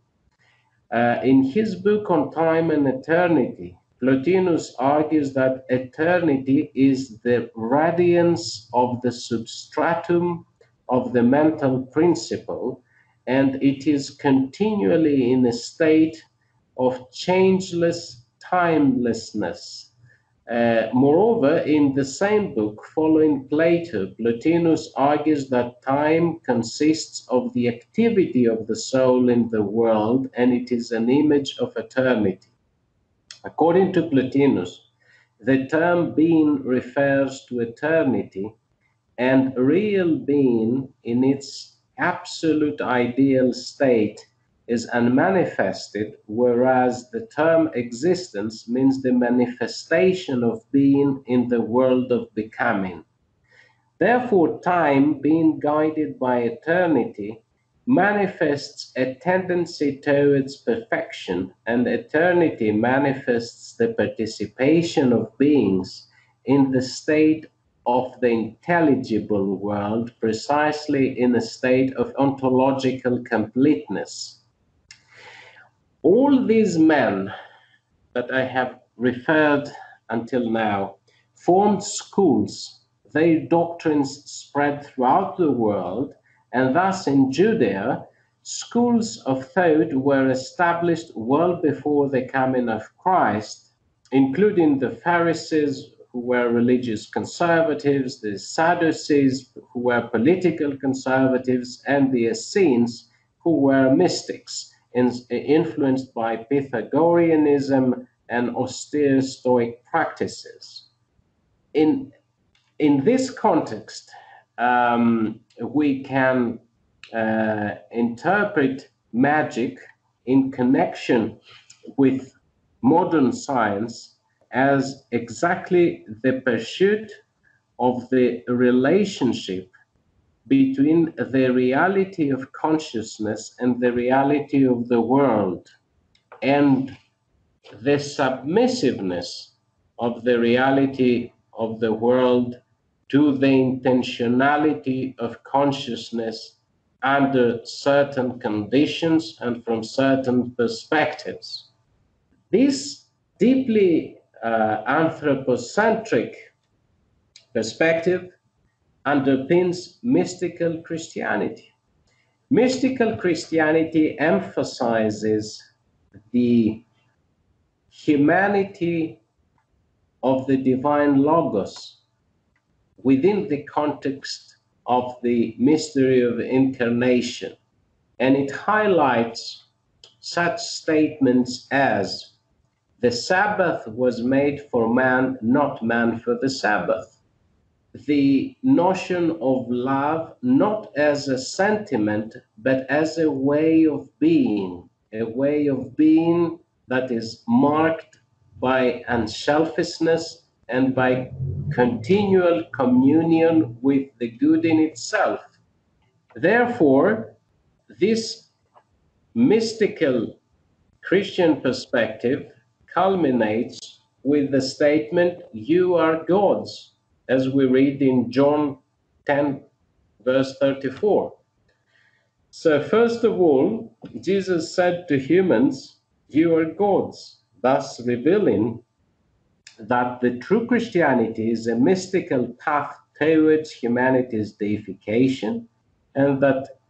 In his book on time and eternity, Plotinus argues that eternity is the radiance of the substratum of the mental principle, and it is continually in a state of changeless timelessness. Moreover, in the same book, following Plato, Plotinus argues that time consists of the activity of the soul in the world, and it is an image of eternity. According to Plotinus, the term being refers to eternity, and real being in its absolute ideal state is unmanifested, whereas the term existence means the manifestation of being in the world of becoming. Therefore, time, being guided by eternity, manifests a tendency towards perfection, and eternity manifests the participation of beings in the state of the intelligible world, precisely in a state of ontological completeness. All these men that I have referred until now formed schools. Their doctrines spread throughout the world, and thus in Judea, schools of thought were established well before the coming of Christ, including the Pharisees, who were religious conservatives, the Sadducees, who were political conservatives, and the Essenes, who were mystics, influenced by Pythagoreanism and austere Stoic practices. In this context, we can interpret magic in connection with modern science as exactly the pursuit of the relationship between the reality of consciousness and the reality of the world. And the submissiveness of the reality of the world to the intentionality of consciousness under certain conditions and from certain perspectives. This deeply anthropocentric perspective underpins mystical Christianity. Mystical Christianity emphasizes the humanity of the divine Logos within the context of the mystery of incarnation. And it highlights such statements as the Sabbath was made for man, not man for the Sabbath. The notion of love not as a sentiment, but as a way of being that is marked by unselfishness and by continual communion with the good in itself. Therefore, this mystical Christian perspective culminates with the statement, "You are gods," as we read in John 10, verse 34. So first of all, Jesus said to humans, "You are gods," thus revealing that the true Christianity is a mystical path towards humanity's deification, and that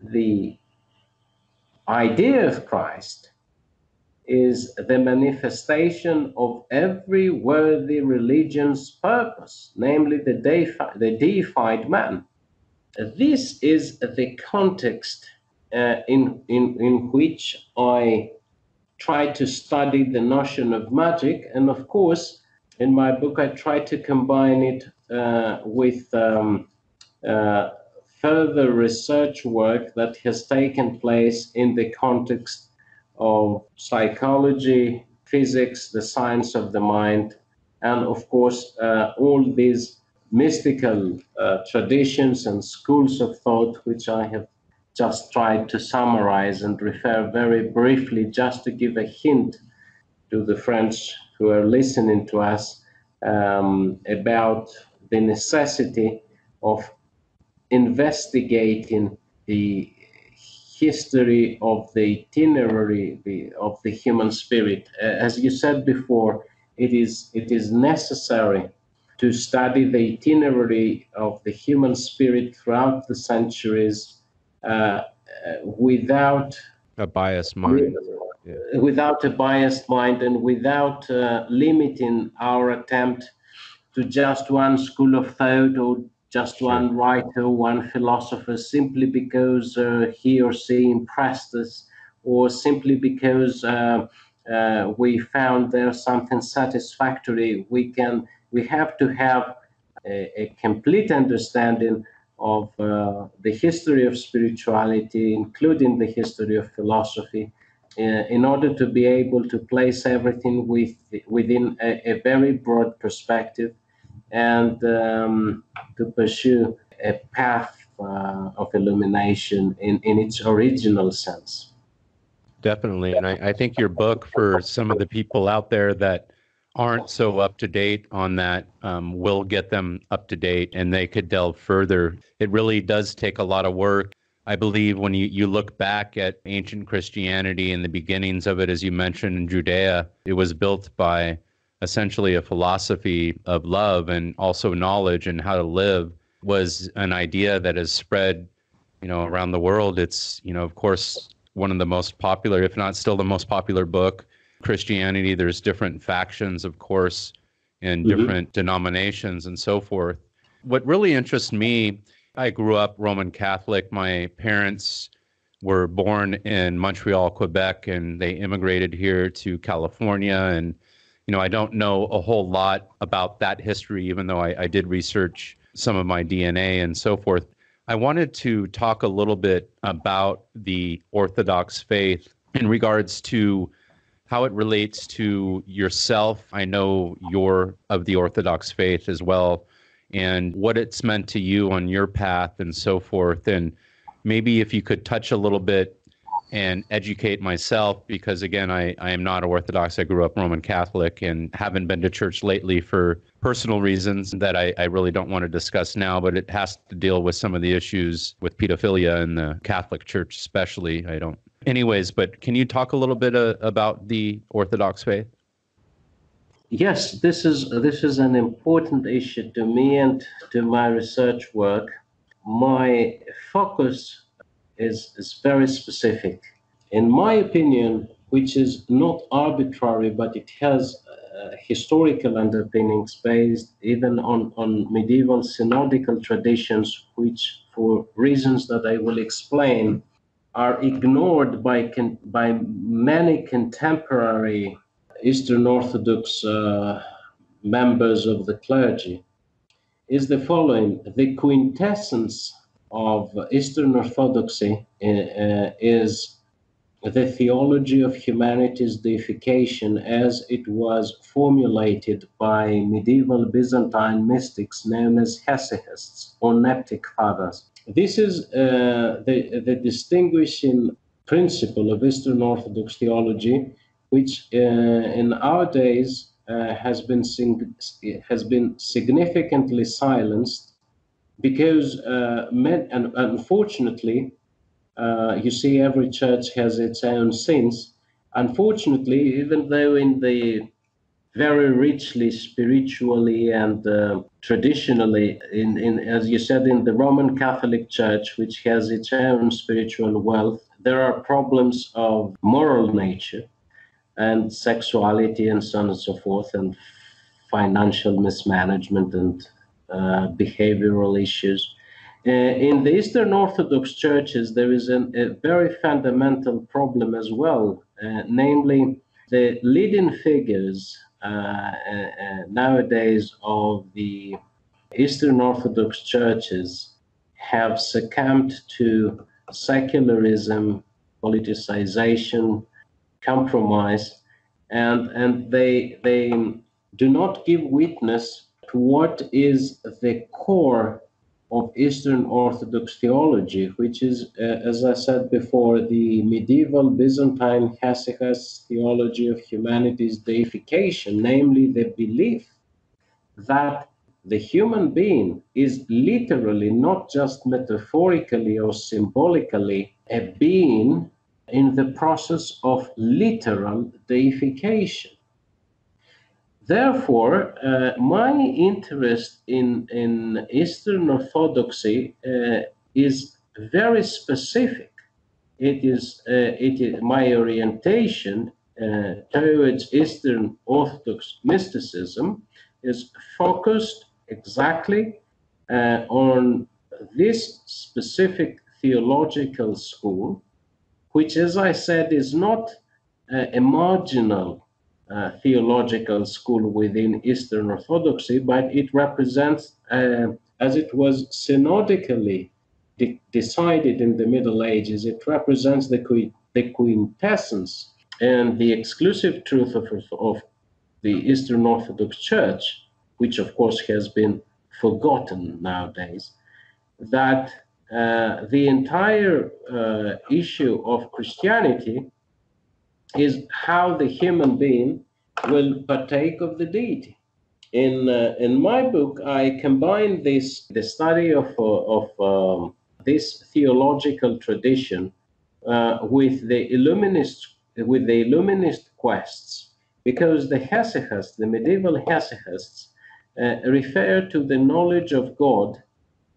the idea of Christ is the manifestation of every worthy religion's purpose, namely the deified man. This is the context in which I try to study the notion of magic. And of course, in my book, I try to combine it with further research work that has taken place in the context of psychology, physics, the science of the mind, and of course, all these mystical traditions and schools of thought, which I have just tried to summarize and refer very briefly, just to give a hint to the French who are listening to us about the necessity of investigating the history of the itinerary of the human spirit. As you said before, it is necessary to study the itinerary of the human spirit throughout the centuries without a biased mind. Without a biased mind and without limiting our attempt to just one school of thought or just one writer, one philosopher, simply because he or she impressed us, or simply because we found there something satisfactory. We have to have a complete understanding of the history of spirituality, including the history of philosophy, in order to be able to place everything within a very broad perspective, and to pursue a path of illumination in its original sense. Definitely. And I think your book, for some of the people out there that aren't so up to date on that, will get them up to date and they could delve further. It really does take a lot of work. I believe when you look back at ancient Christianity and the beginnings of it, as you mentioned in Judea, it was built by essentially a philosophy of love and also knowledge and how to live, was an idea that has spread, around the world. It's, of course, one of the most popular, if not still the most popular book, Christianity. There's different factions, of course, and different denominations and so forth. What really interests me, I grew up Roman Catholic. My parents were born in Montreal, Quebec, and they immigrated here to California. And, I don't know a whole lot about that history, even though I did research some of my DNA and so forth. I wanted to talk a little bit about the Orthodox faith in regards to how it relates to yourself. I know you're of the Orthodox faith as well, and what it's meant to you on your path and so forth. And maybe if you could touch a little bit and educate myself, because again, I am not Orthodox. I grew up Roman Catholic and haven't been to church lately for personal reasons that I really don't want to discuss now, but it has to deal with some of the issues with pedophilia in the Catholic Church especially. I don't. Anyways, but can you talk a little bit about the Orthodox faith? Yes, this is an important issue to me and to my research work. My focus is very specific. In my opinion, which is not arbitrary, but it has historical underpinnings based even on medieval synodical traditions, which, for reasons that I will explain, are ignored by many contemporary Eastern Orthodox members of the clergy, is the following. The quintessence of Eastern Orthodoxy is the theology of humanity's deification as it was formulated by medieval Byzantine mystics known as hesychists or neptic fathers. This is the distinguishing principle of Eastern Orthodox theology, which in our days has been significantly silenced because and unfortunately, you see, every church has its own sins. Unfortunately, even though in the very richly spiritually and traditionally, in as you said, in the Roman Catholic Church, which has its own spiritual wealth, there are problems of moral nature and sexuality and so on and so forth, and financial mismanagement and behavioral issues. In the Eastern Orthodox churches, there is a very fundamental problem as well, namely the leading figures nowadays of the Eastern Orthodox churches have succumbed to secularism, politicization, compromise, and they do not give witness to what is the core of Eastern Orthodox theology, which is, as I said before, the medieval Byzantine hesychast theology of humanity's deification, namely the belief that the human being is literally, not just metaphorically or symbolically, a being in the process of literal deification. Therefore, my interest in Eastern Orthodoxy is very specific. It is my orientation towards Eastern Orthodox mysticism is focused exactly on this specific theological school, which, as I said, is not a marginal theological school within Eastern Orthodoxy, but it represents, as it was synodically decided in the Middle Ages, it represents the quintessence and the exclusive truth of the Eastern Orthodox Church, which of course has been forgotten nowadays, that the entire issue of Christianity is how the human being will partake of the deity. In my book, I combine the study of this theological tradition with the Illuminist quests, because the hesychists, the medieval hesychists, refer to the knowledge of God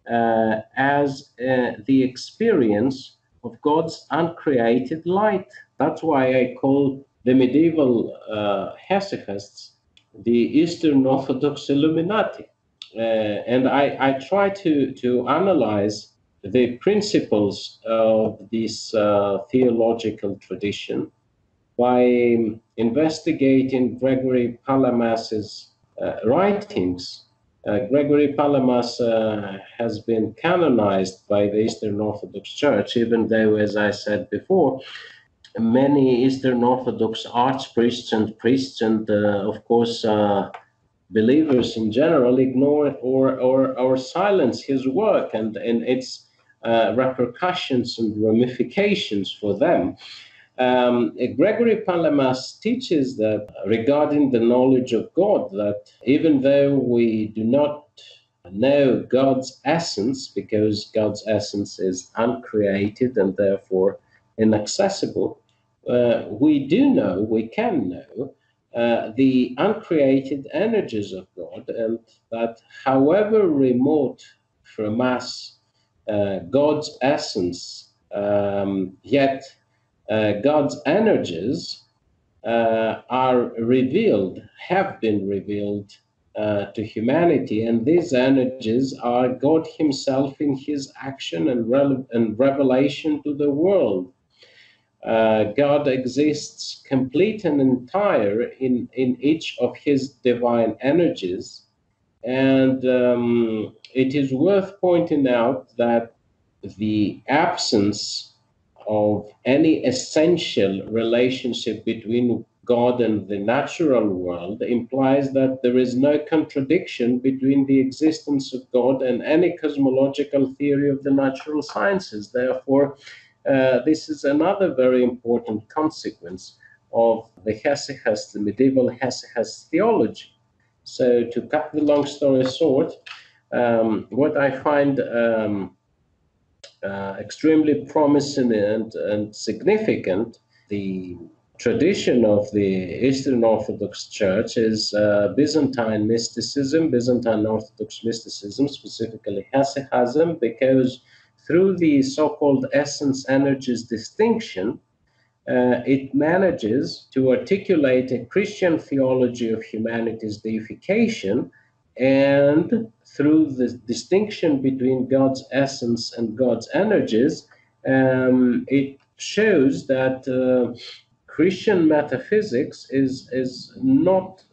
as the experience of God's uncreated light. That's why I call the medieval hesychists the Eastern Orthodox Illuminati. And I try to analyze the principles of this theological tradition by investigating Gregory Palamas's writings. Gregory Palamas has been canonized by the Eastern Orthodox Church, even though, as I said before, many Eastern Orthodox archpriests and priests and, of course, believers in general ignore or silence his work. And it's repercussions and ramifications for them. Gregory Palamas teaches that regarding the knowledge of God, that even though we do not know God's essence, because God's essence is uncreated and therefore inaccessible, we can know the uncreated energies of God, and that however remote from us God's essence, yet God's energies are revealed, have been revealed to humanity, and these energies are God Himself in His action and revelation to the world. God exists complete and entire in each of His divine energies, and it is worth pointing out that the absence of any essential relationship between God and the natural world implies that there is no contradiction between the existence of God and any cosmological theory of the natural sciences. Therefore, this is another very important consequence of the Hesychast, the medieval Hesychast theology. So, to cut the long story short, what I find extremely promising and significant, the tradition of the Eastern Orthodox Church is Byzantine mysticism, Byzantine Orthodox mysticism, specifically Hesychasm, because through the so-called essence energies distinction, it manages to articulate a Christian theology of humanity's deification, and through the distinction between God's essence and God's energies, it shows that Christian metaphysics does not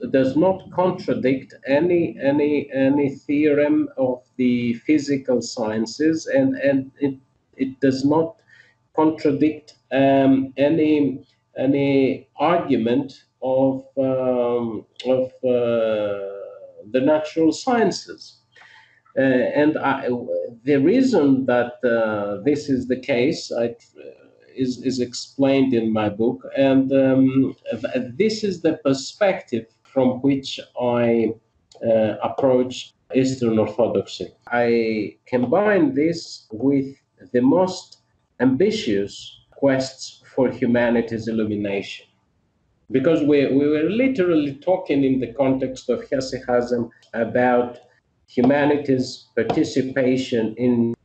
contradict any theorem of the physical ssciences, and it does not contradict any argument of the natural sciences. The reason that this is the case is explained in my book, and this is the perspective from which I approach Eastern Orthodoxy. I combine this with the most ambitious quests for humanity's illumination. Because we were literally talking in the context of Hesychasm about humanity's participation in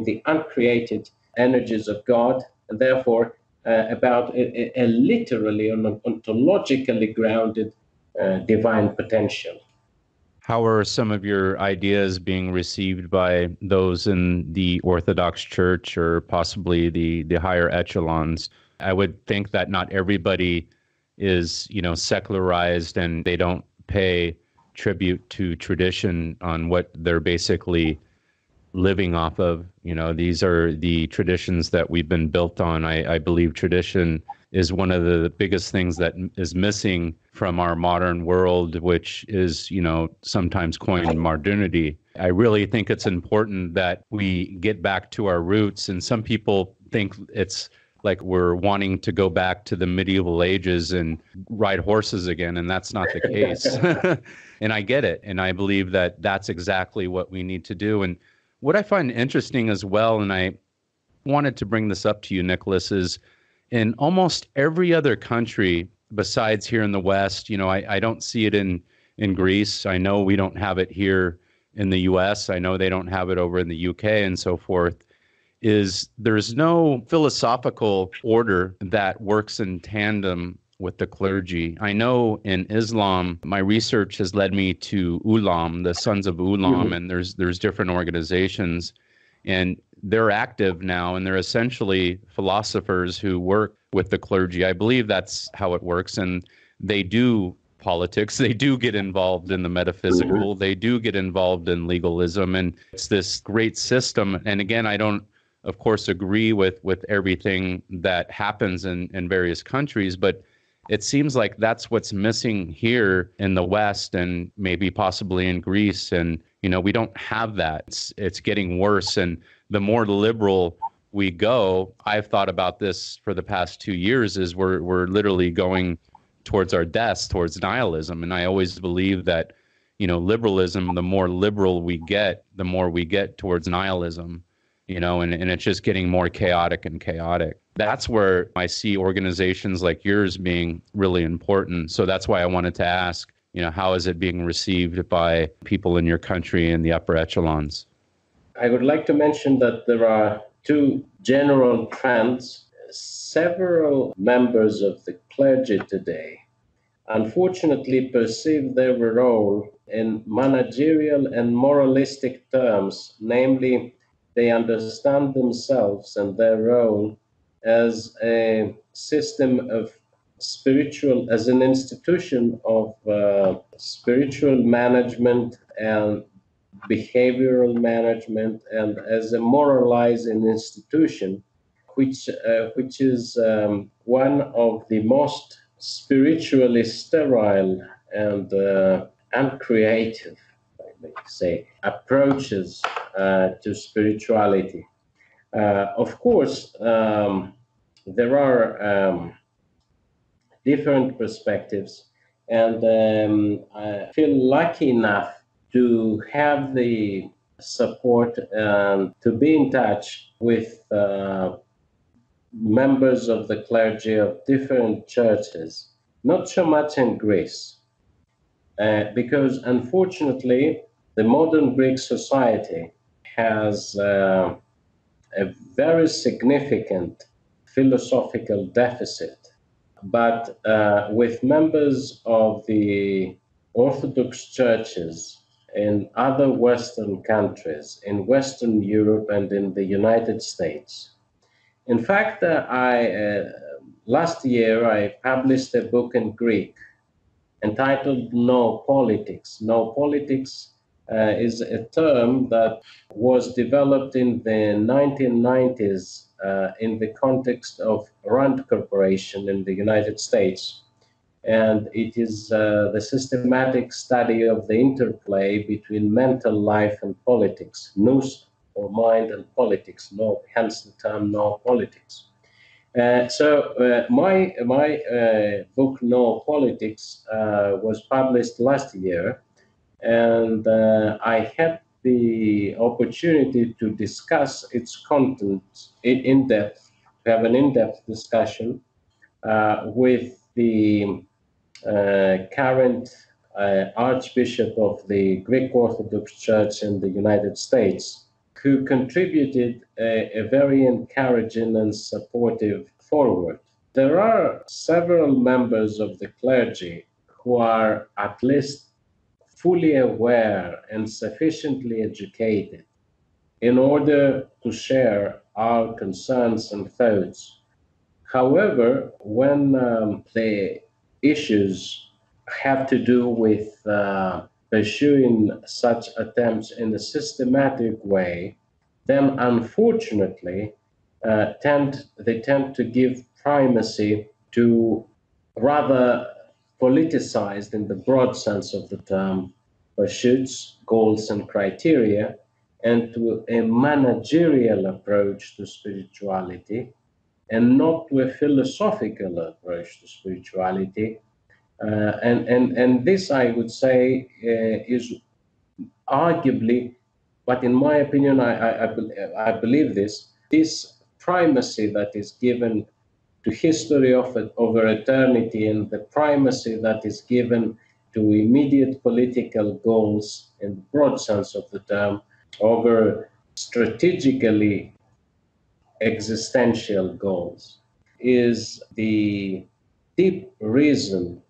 the uncreated energies of God, and therefore about a literally ontologically grounded divine potential. How are some of your ideas being received by those in the Orthodox Church or possibly the higher echelons? I would think that not everybody is, secularized, and they don't pay tribute to tradition on what they're basically living off of. These are the traditions that we've been built on. I believe tradition is one of the biggest things that is missing from our modern world, which is, sometimes coined modernity. I really think it's important that we get back to our roots, and some people think it's like we're wanting to go back to the medieval ages and ride horses again, and that's not the case. And I get it, and I believe that that's exactly what we need to do. And what I find interesting as well, and I wanted to bring this up to you, Nicholas, is in almost every other country besides here in the West, I don't see it in Greece. I know we don't have it here in the US. I know they don't have it over in the UK and so forth. There's no philosophical order that works in tandem with the clergy. I know in Islam, my research has led me to Ulam, the Sons of Ulam, and there's different organizations, and they're active now, and they're essentially philosophers who work with the clergy. I believe that's how it works, and they do politics. They do get involved in the metaphysical. They do get involved in legalism, and it's this great system. And again, I don't, of course, agree with everything that happens in various countries, but it seems like that's what's missing here in the West and maybe possibly in Greece. And, we don't have that. It's getting worse. And the more liberal we go, I've thought about this for the past 2 years, is we're literally going towards our deaths, towards nihilism. And I always believe that, liberalism, the more liberal we get, the more we get towards nihilism, and it's just getting more chaotic and chaotic. That's where I see organizations like yours being really important. So that's why I wanted to ask, how is it being received by people in your country in the upper echelons? I would like to mention that there are two general trends. Several members of the clergy today unfortunately perceive their role in managerial and moralistic terms, namely, they understand themselves and their role as a system of spiritual, as an institution of spiritual management and behavioral management, and as a moralizing institution, which is one of the most spiritually sterile and uncreative, I may say, approaches to spirituality. Of course, there are different perspectives, and I feel lucky enough to have the support and to be in touch with members of the clergy of different churches, not so much in Greece, because unfortunately the modern Greek society has a very significant philosophical deficit. But with members of the Orthodox churches in other Western countries, in Western Europe and in the United States. In fact, last year I published a book in Greek entitled Noopolitics. Noopolitics is a term that was developed in the 1990s in the context of Rand Corporation in the United States. And it is the systematic study of the interplay between mental life and politics, nous, or mind, and politics, no, hence the term Noopolitics. So my book Noopolitics was published last year, and I had the opportunity to discuss its content in depth, to have an in-depth discussion with the current Archbishop of the Greek Orthodox Church in the United States, who contributed a very encouraging and supportive forward. There are several members of the clergy who are at least fully aware and sufficiently educated in order to share our concerns and thoughts. However, when the issues have to do with pursuing such attempts in a systematic way, then unfortunately they tend to give primacy to rather politicized, in the broad sense of the term, pursuits, goals, and criteria, and to a managerial approach to spirituality, and not to a philosophical approach to spirituality. And this, I would say, is arguably, but in my opinion, I believe this primacy that is given to history over eternity, and the primacy that is given to immediate political goals in the broad sense of the term over strategically existential goals, is the deep reason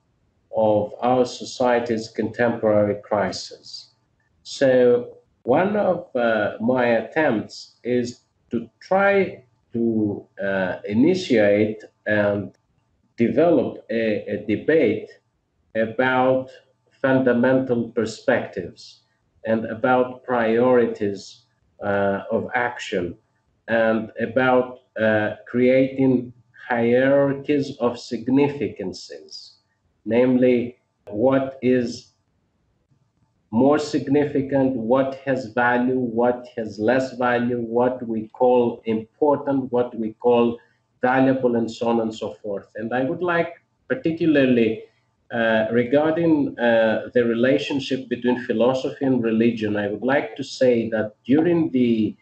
of our society's contemporary crisis. So one of my attempts is to try to initiate and develop a debate about fundamental perspectives and about priorities of action, and about creating hierarchies of significances, namely what is more significant, what has value, what has less value, what we call important, what we call valuable, and so on and so forth. And I would like, particularly regarding the relationship between philosophy and religion, I would like to say that during the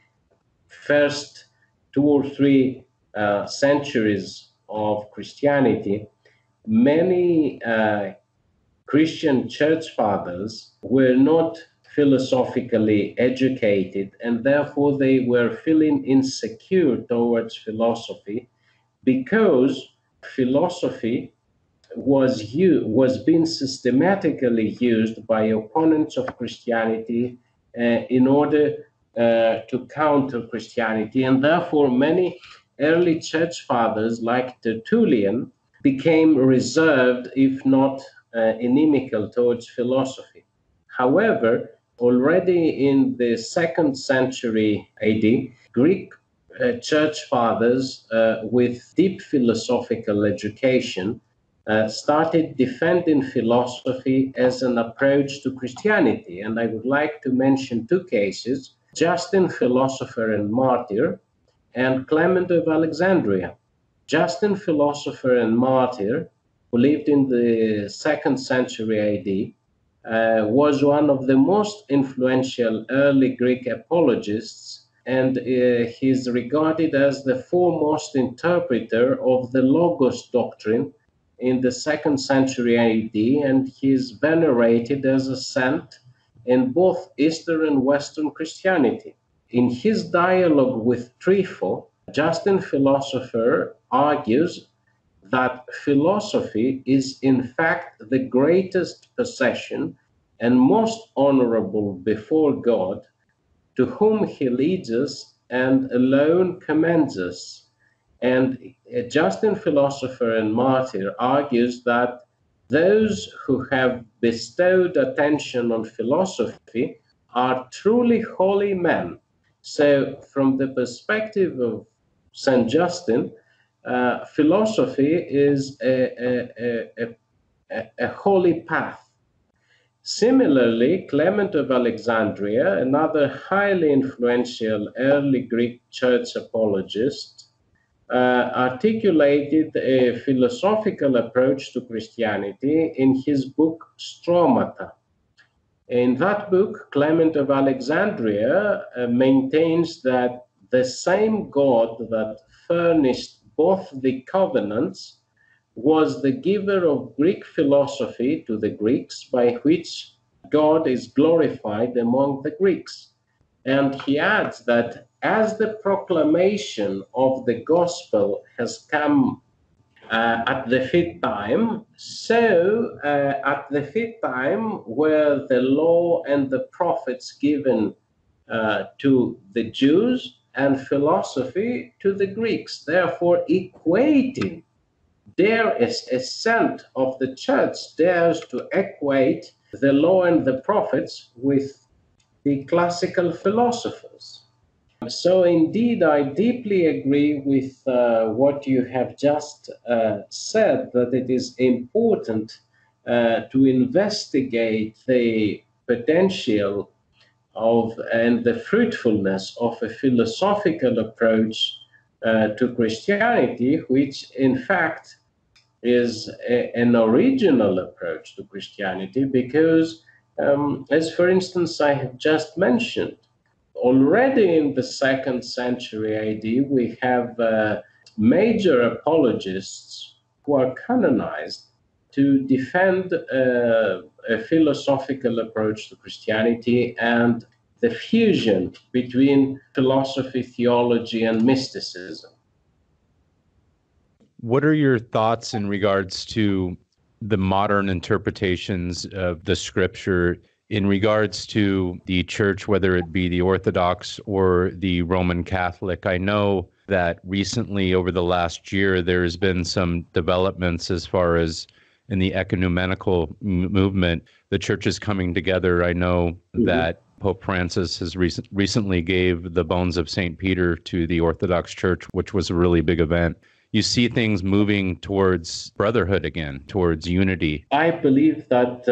first 2 or 3 centuries of Christianity, many Christian church fathers were not philosophically educated, and therefore they were feeling insecure towards philosophy because philosophy was being systematically used by opponents of Christianity in order to counter Christianity, and therefore many early church fathers like Tertullian became reserved, if not inimical towards philosophy. However, already in the 2nd century AD, Greek church fathers with deep philosophical education started defending philosophy as an approach to Christianity. And I would like to mention 2 cases: Justin, philosopher and martyr, and Clement of Alexandria. Justin, philosopher and martyr, who lived in the 2nd century AD, was one of the most influential early Greek apologists, and he is regarded as the foremost interpreter of the Logos doctrine in the 2nd century AD, and he is venerated as a saint in both Eastern and Western Christianity. In his dialogue with Trypho, Justin, philosopher, argues that philosophy is in fact the greatest possession and most honorable before God, to whom he leads us and alone commends us. And Justin, philosopher and martyr, argues that those who have bestowed attention on philosophy are truly holy men. So from the perspective of St. Justin, philosophy is a holy path. Similarly, Clement of Alexandria, another highly influential early Greek church apologist, articulated a philosophical approach to Christianity in his book Stromata. In that book, Clement of Alexandria maintains that the same God that furnished both the covenants was the giver of Greek philosophy to the Greeks, by which God is glorified among the Greeks. And he adds that as the proclamation of the gospel has come at the fit time, so at the fit time were the law and the prophets given to the Jews and philosophy to the Greeks, therefore equating their ascent of the church dares to equate the law and the prophets with the classical philosophers. So indeed, I deeply agree with what you have just said, that it is important to investigate the potential of and the fruitfulness of a philosophical approach to Christianity, which in fact is an original approach to Christianity, because as for instance I have just mentioned, already in the 2nd century AD we have major apologists who are canonized to defend a philosophical approach to Christianity and the fusion between philosophy, theology, and mysticism. What are your thoughts in regards to the modern interpretations of the scripture in regards to the church, whether it be the Orthodox or the Roman Catholic? I know that recently, over the last year, there's been some developments as far as in the ecumenical movement. The church is coming together. I know that Pope Francis has recently gave the bones of St. Peter to the Orthodox Church, which was a really big event. You see things moving towards brotherhood again, towards unity. I believe that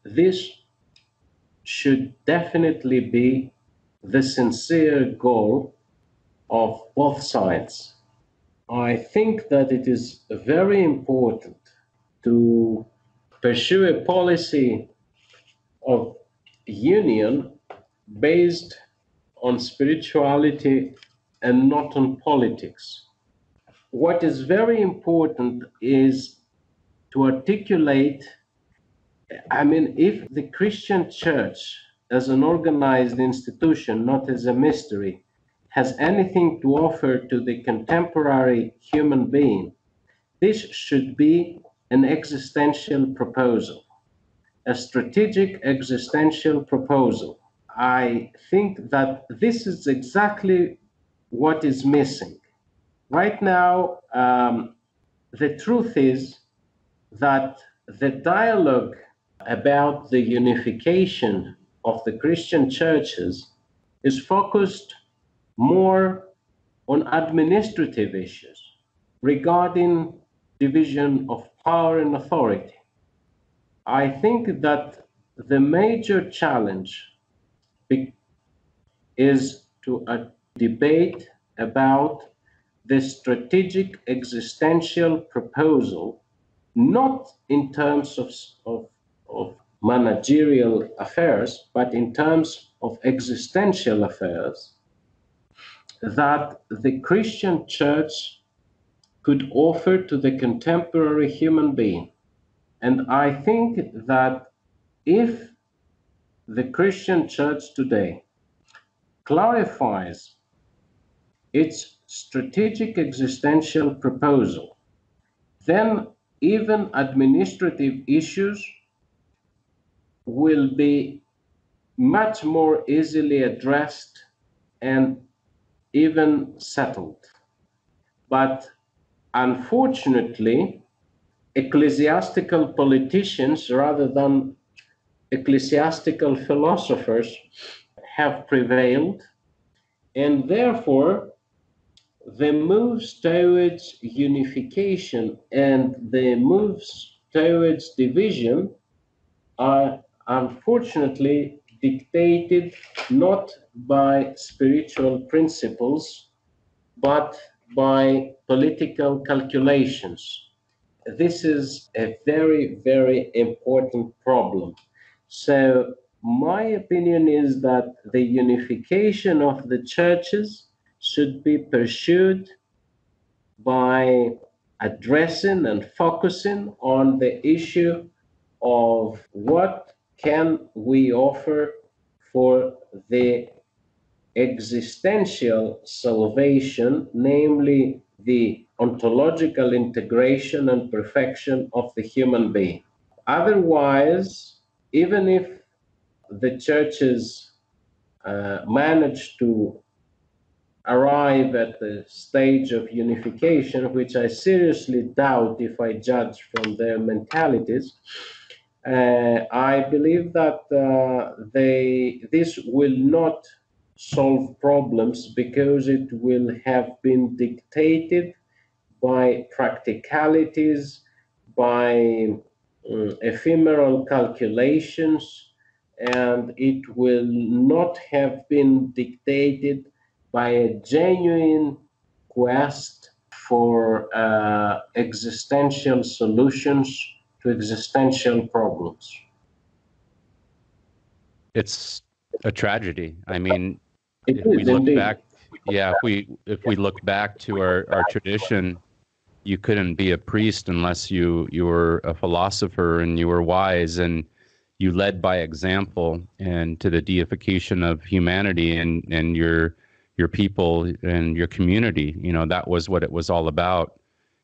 this should definitely be the sincere goal of both sides. I think that it is very important to pursue a policy of union based on spirituality and not on politics. What is very important is to articulate, if the Christian church as an organized institution, not as a mystery, has anything to offer to the contemporary human being, this should be an existential proposal, a strategic existential proposal. I think that this is exactly what is missing. Right now, the truth is that the dialogue about the unification of the Christian churches is focused more on administrative issues regarding division of power and authority. I think that the major challenge is to debate about the strategic existential proposal, not in terms of managerial affairs, but in terms of existential affairs, that the Christian church could offer to the contemporary human being. And I think that if the Christian church today clarifies its strategic existential proposal, then even administrative issues will be much more easily addressed and even settled. But unfortunately, ecclesiastical politicians rather than ecclesiastical philosophers have prevailed, and therefore the moves towards unification and the moves towards division are unfortunately dictated not by spiritual principles, but by political calculations. This is a very, very important problem. So my opinion is that the unification of the churches should be pursued by addressing and focusing on the issue of what can we offer for the existential salvation, namely the ontological integration and perfection of the human being. Otherwise, even if the churches manage to arrive at the stage of unification, which I seriously doubt if I judge from their mentalities, I believe that this will not solve problems because it will have been dictated by practicalities, by ephemeral calculations, and it will not have been dictated by a genuine quest for existential solutions to existential problems. It's a tragedy. I mean, if we look back, if we look back to our tradition, you couldn't be a priest unless you were a philosopher and you were wise and you led by example and to the deification of humanity and your people and your community. You know, that was what it was all about.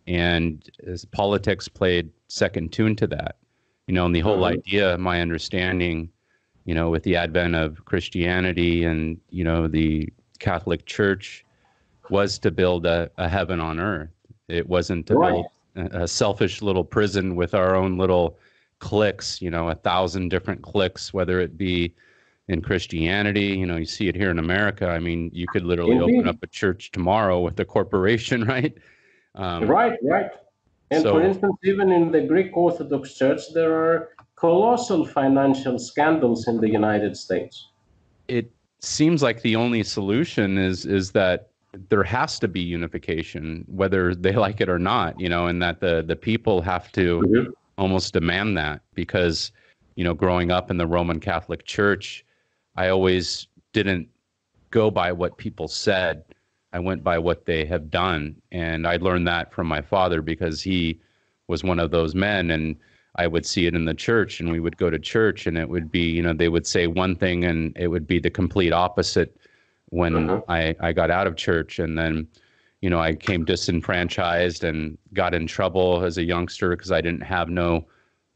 And as politics played second tune to that, you know, and the whole idea, my understanding, you know, with the advent of Christianity and, you know, the Catholic Church was to build a heaven on earth. It wasn't to build a selfish little prison with our own little cliques, you know, 1,000 different cliques, whether it be in Christianity, you know, you see it here in America. I mean, you could literally open up a church tomorrow with a corporation, right? Right. And for instance, even in the Greek Orthodox Church, there are colossal financial scandals in the United States. It seems like the only solution is that there has to be unification, whether they like it or not, and that the people have to almost demand that, because, growing up in the Roman Catholic Church, I always didn't go by what people said. I went by what they have done. And I learned that from my father, because he was one of those men, and I would see it in the church, and we would go to church, and it would be, they would say one thing and it would be the complete opposite when I got out of church. And then, I came disenfranchised and got in trouble as a youngster because I didn't have no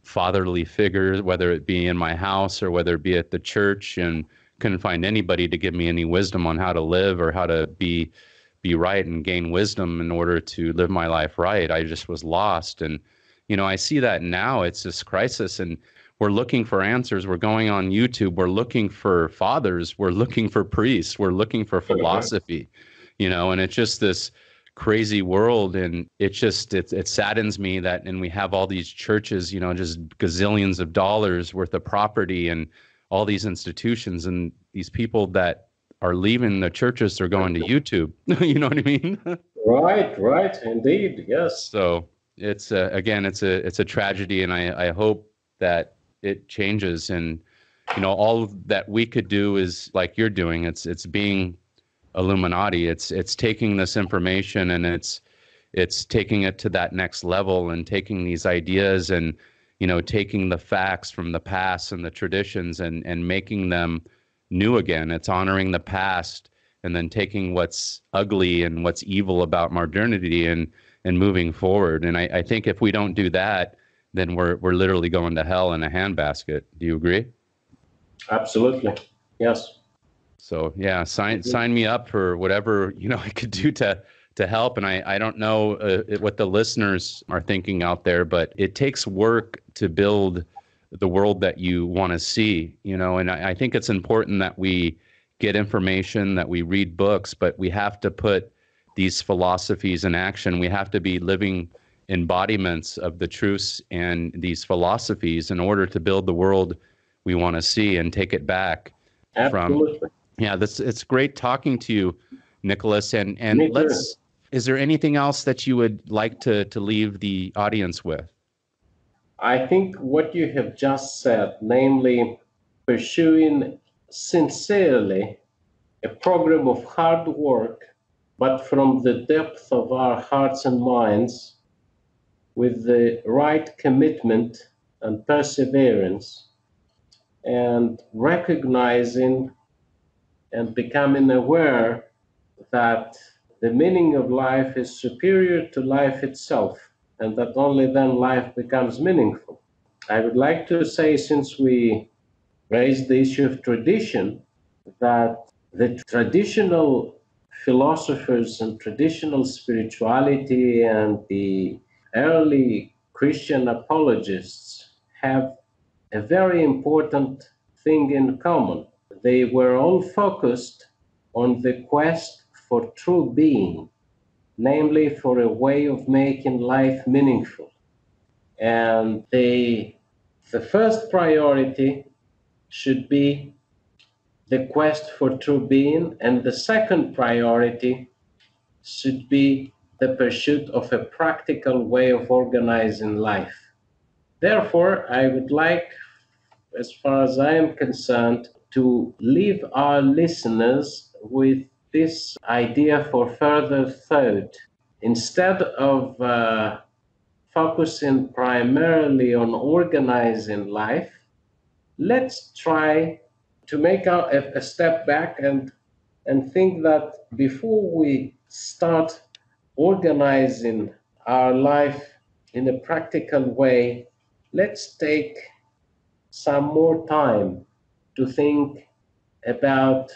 fatherly figure, whether it be in my house or whether it be at the church, and couldn't find anybody to give me any wisdom on how to live or how to be right and gain wisdom in order to live my life right. I just was lost. And, I see that now. It's this crisis, and we're looking for answers. We're going on YouTube. We're looking for fathers. We're looking for priests. We're looking for philosophy, and it's just this crazy world. And it saddens me that, and we have all these churches, just gazillions of dollars worth of property and all these institutions, and these people that are leaving the churches, they're going to YouTube. You know what I mean? Right. Indeed. Yes. So it's again, it's a tragedy, and I hope that it changes. And, all that we could do is like you're doing. It's being Illuminati. It's taking this information, and it's taking it to that next level, and taking these ideas and, taking the facts from the past and the traditions and making them new again. It's honoring the past, and then taking what's ugly and what's evil about modernity and moving forward. And I think if we don't do that, then we're literally going to hell in a handbasket. Do you agree? Absolutely. Yes. So yeah, sign me up for whatever, I could do to help. And I don't know what the listeners are thinking out there, but it takes work to build the world that you want to see, and I think it's important that we get information, that we read books, but we have to put these philosophies in action. We have to be living embodiments of the truths and these philosophies in order to build the world we want to see and take it back. Absolutely. It's great talking to you, Nicolas. And Me too. is there anything else that you would like to leave the audience with? I think what you have just said, namely pursuing sincerely a program of hard work, but from the depth of our hearts and minds, with the right commitment and perseverance, and recognizing and becoming aware that the meaning of life is superior to life itself, and that only then life becomes meaningful. I would like to say, since we raised the issue of tradition, that the traditional philosophers and traditional spirituality and the early Christian apologists have a very important thing in common. They were all focused on the quest for true being, namely for a way of making life meaningful. And the first priority should be the quest for true being, and the second priority should be the pursuit of a practical way of organizing life. Therefore, I would like, as far as I am concerned, to leave our listeners with this idea for further thought. Instead of focusing primarily on organizing life, let's try to make a step back and think that before we start organizing our life in a practical way, let's take some more time to think about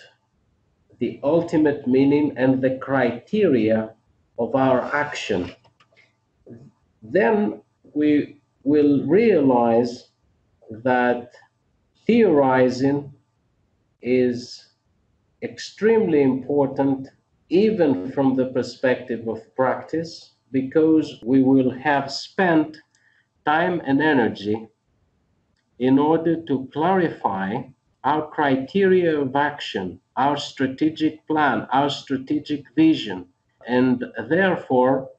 the ultimate meaning and the criteria of our action. Then we will realize that theorizing is extremely important, even from the perspective of practice, because we will have spent time and energy in order to clarify our criteria of action, our strategic plan, our strategic vision, and therefore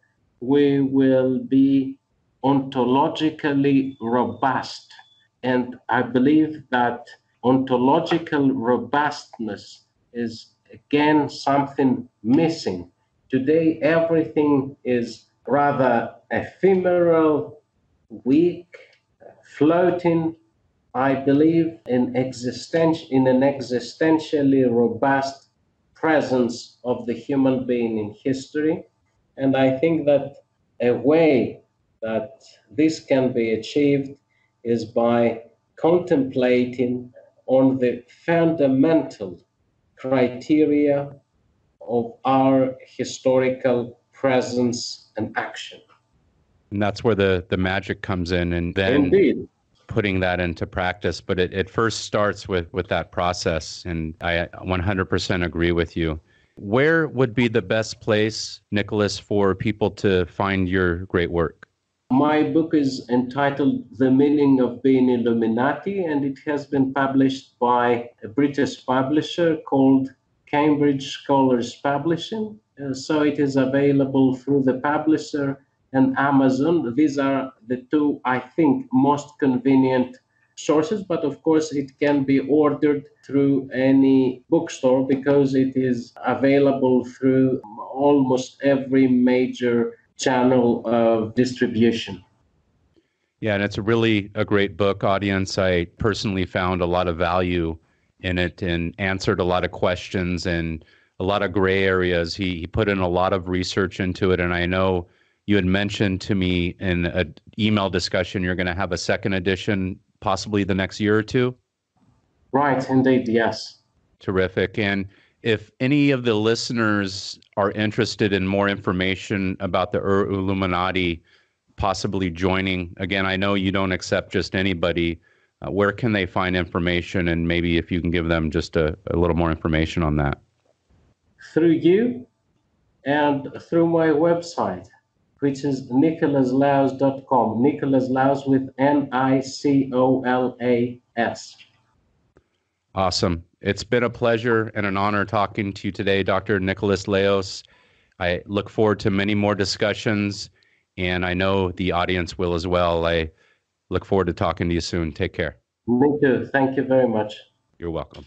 we will be ontologically robust. And I believe that ontological robustness is again something missing. Today, everything is rather ephemeral, weak, floating. I believe in an existentially robust presence of the human being in history. And I think that a way that this can be achieved is by contemplating on the fundamental criteria of our historical presence and action. And that's where the magic comes in, and then Indeed. Putting that into practice. But it first starts with that process, and I 100% agree with you. Where would be the best place, Nicolas, for people to find your great work? My book is entitled The Meaning of Being Illuminati, and it has been published by a British publisher called Cambridge Scholars Publishing. So it is available through the publisher and Amazon. These are the two, I think, most convenient sources, but of course it can be ordered through any bookstore because it is available through almost every major channel of distribution. Yeah, and it's really a great book, audience. I personally found a lot of value in it and answered a lot of questions and a lot of gray areas. He put in a lot of research into it, and I know you had mentioned to me in an email discussion you're going to have a second edition possibly the next year or two. Right, indeed, yes. Terrific. And if any of the listeners are interested in more information about the Ur-Illuminati possibly joining, again, I know you don't accept just anybody. Where can they find information? And maybe if you can give them just a little more information on that. Through you and through my website, which is nicolaslaos.com. Nicolas Laos with Nicolas. Awesome. It's been a pleasure and an honor talking to you today, Dr. Nicolas Laos. I look forward to many more discussions, and I know the audience will as well. I look forward to talking to you soon. Take care. Me too. Thank you very much. You're welcome.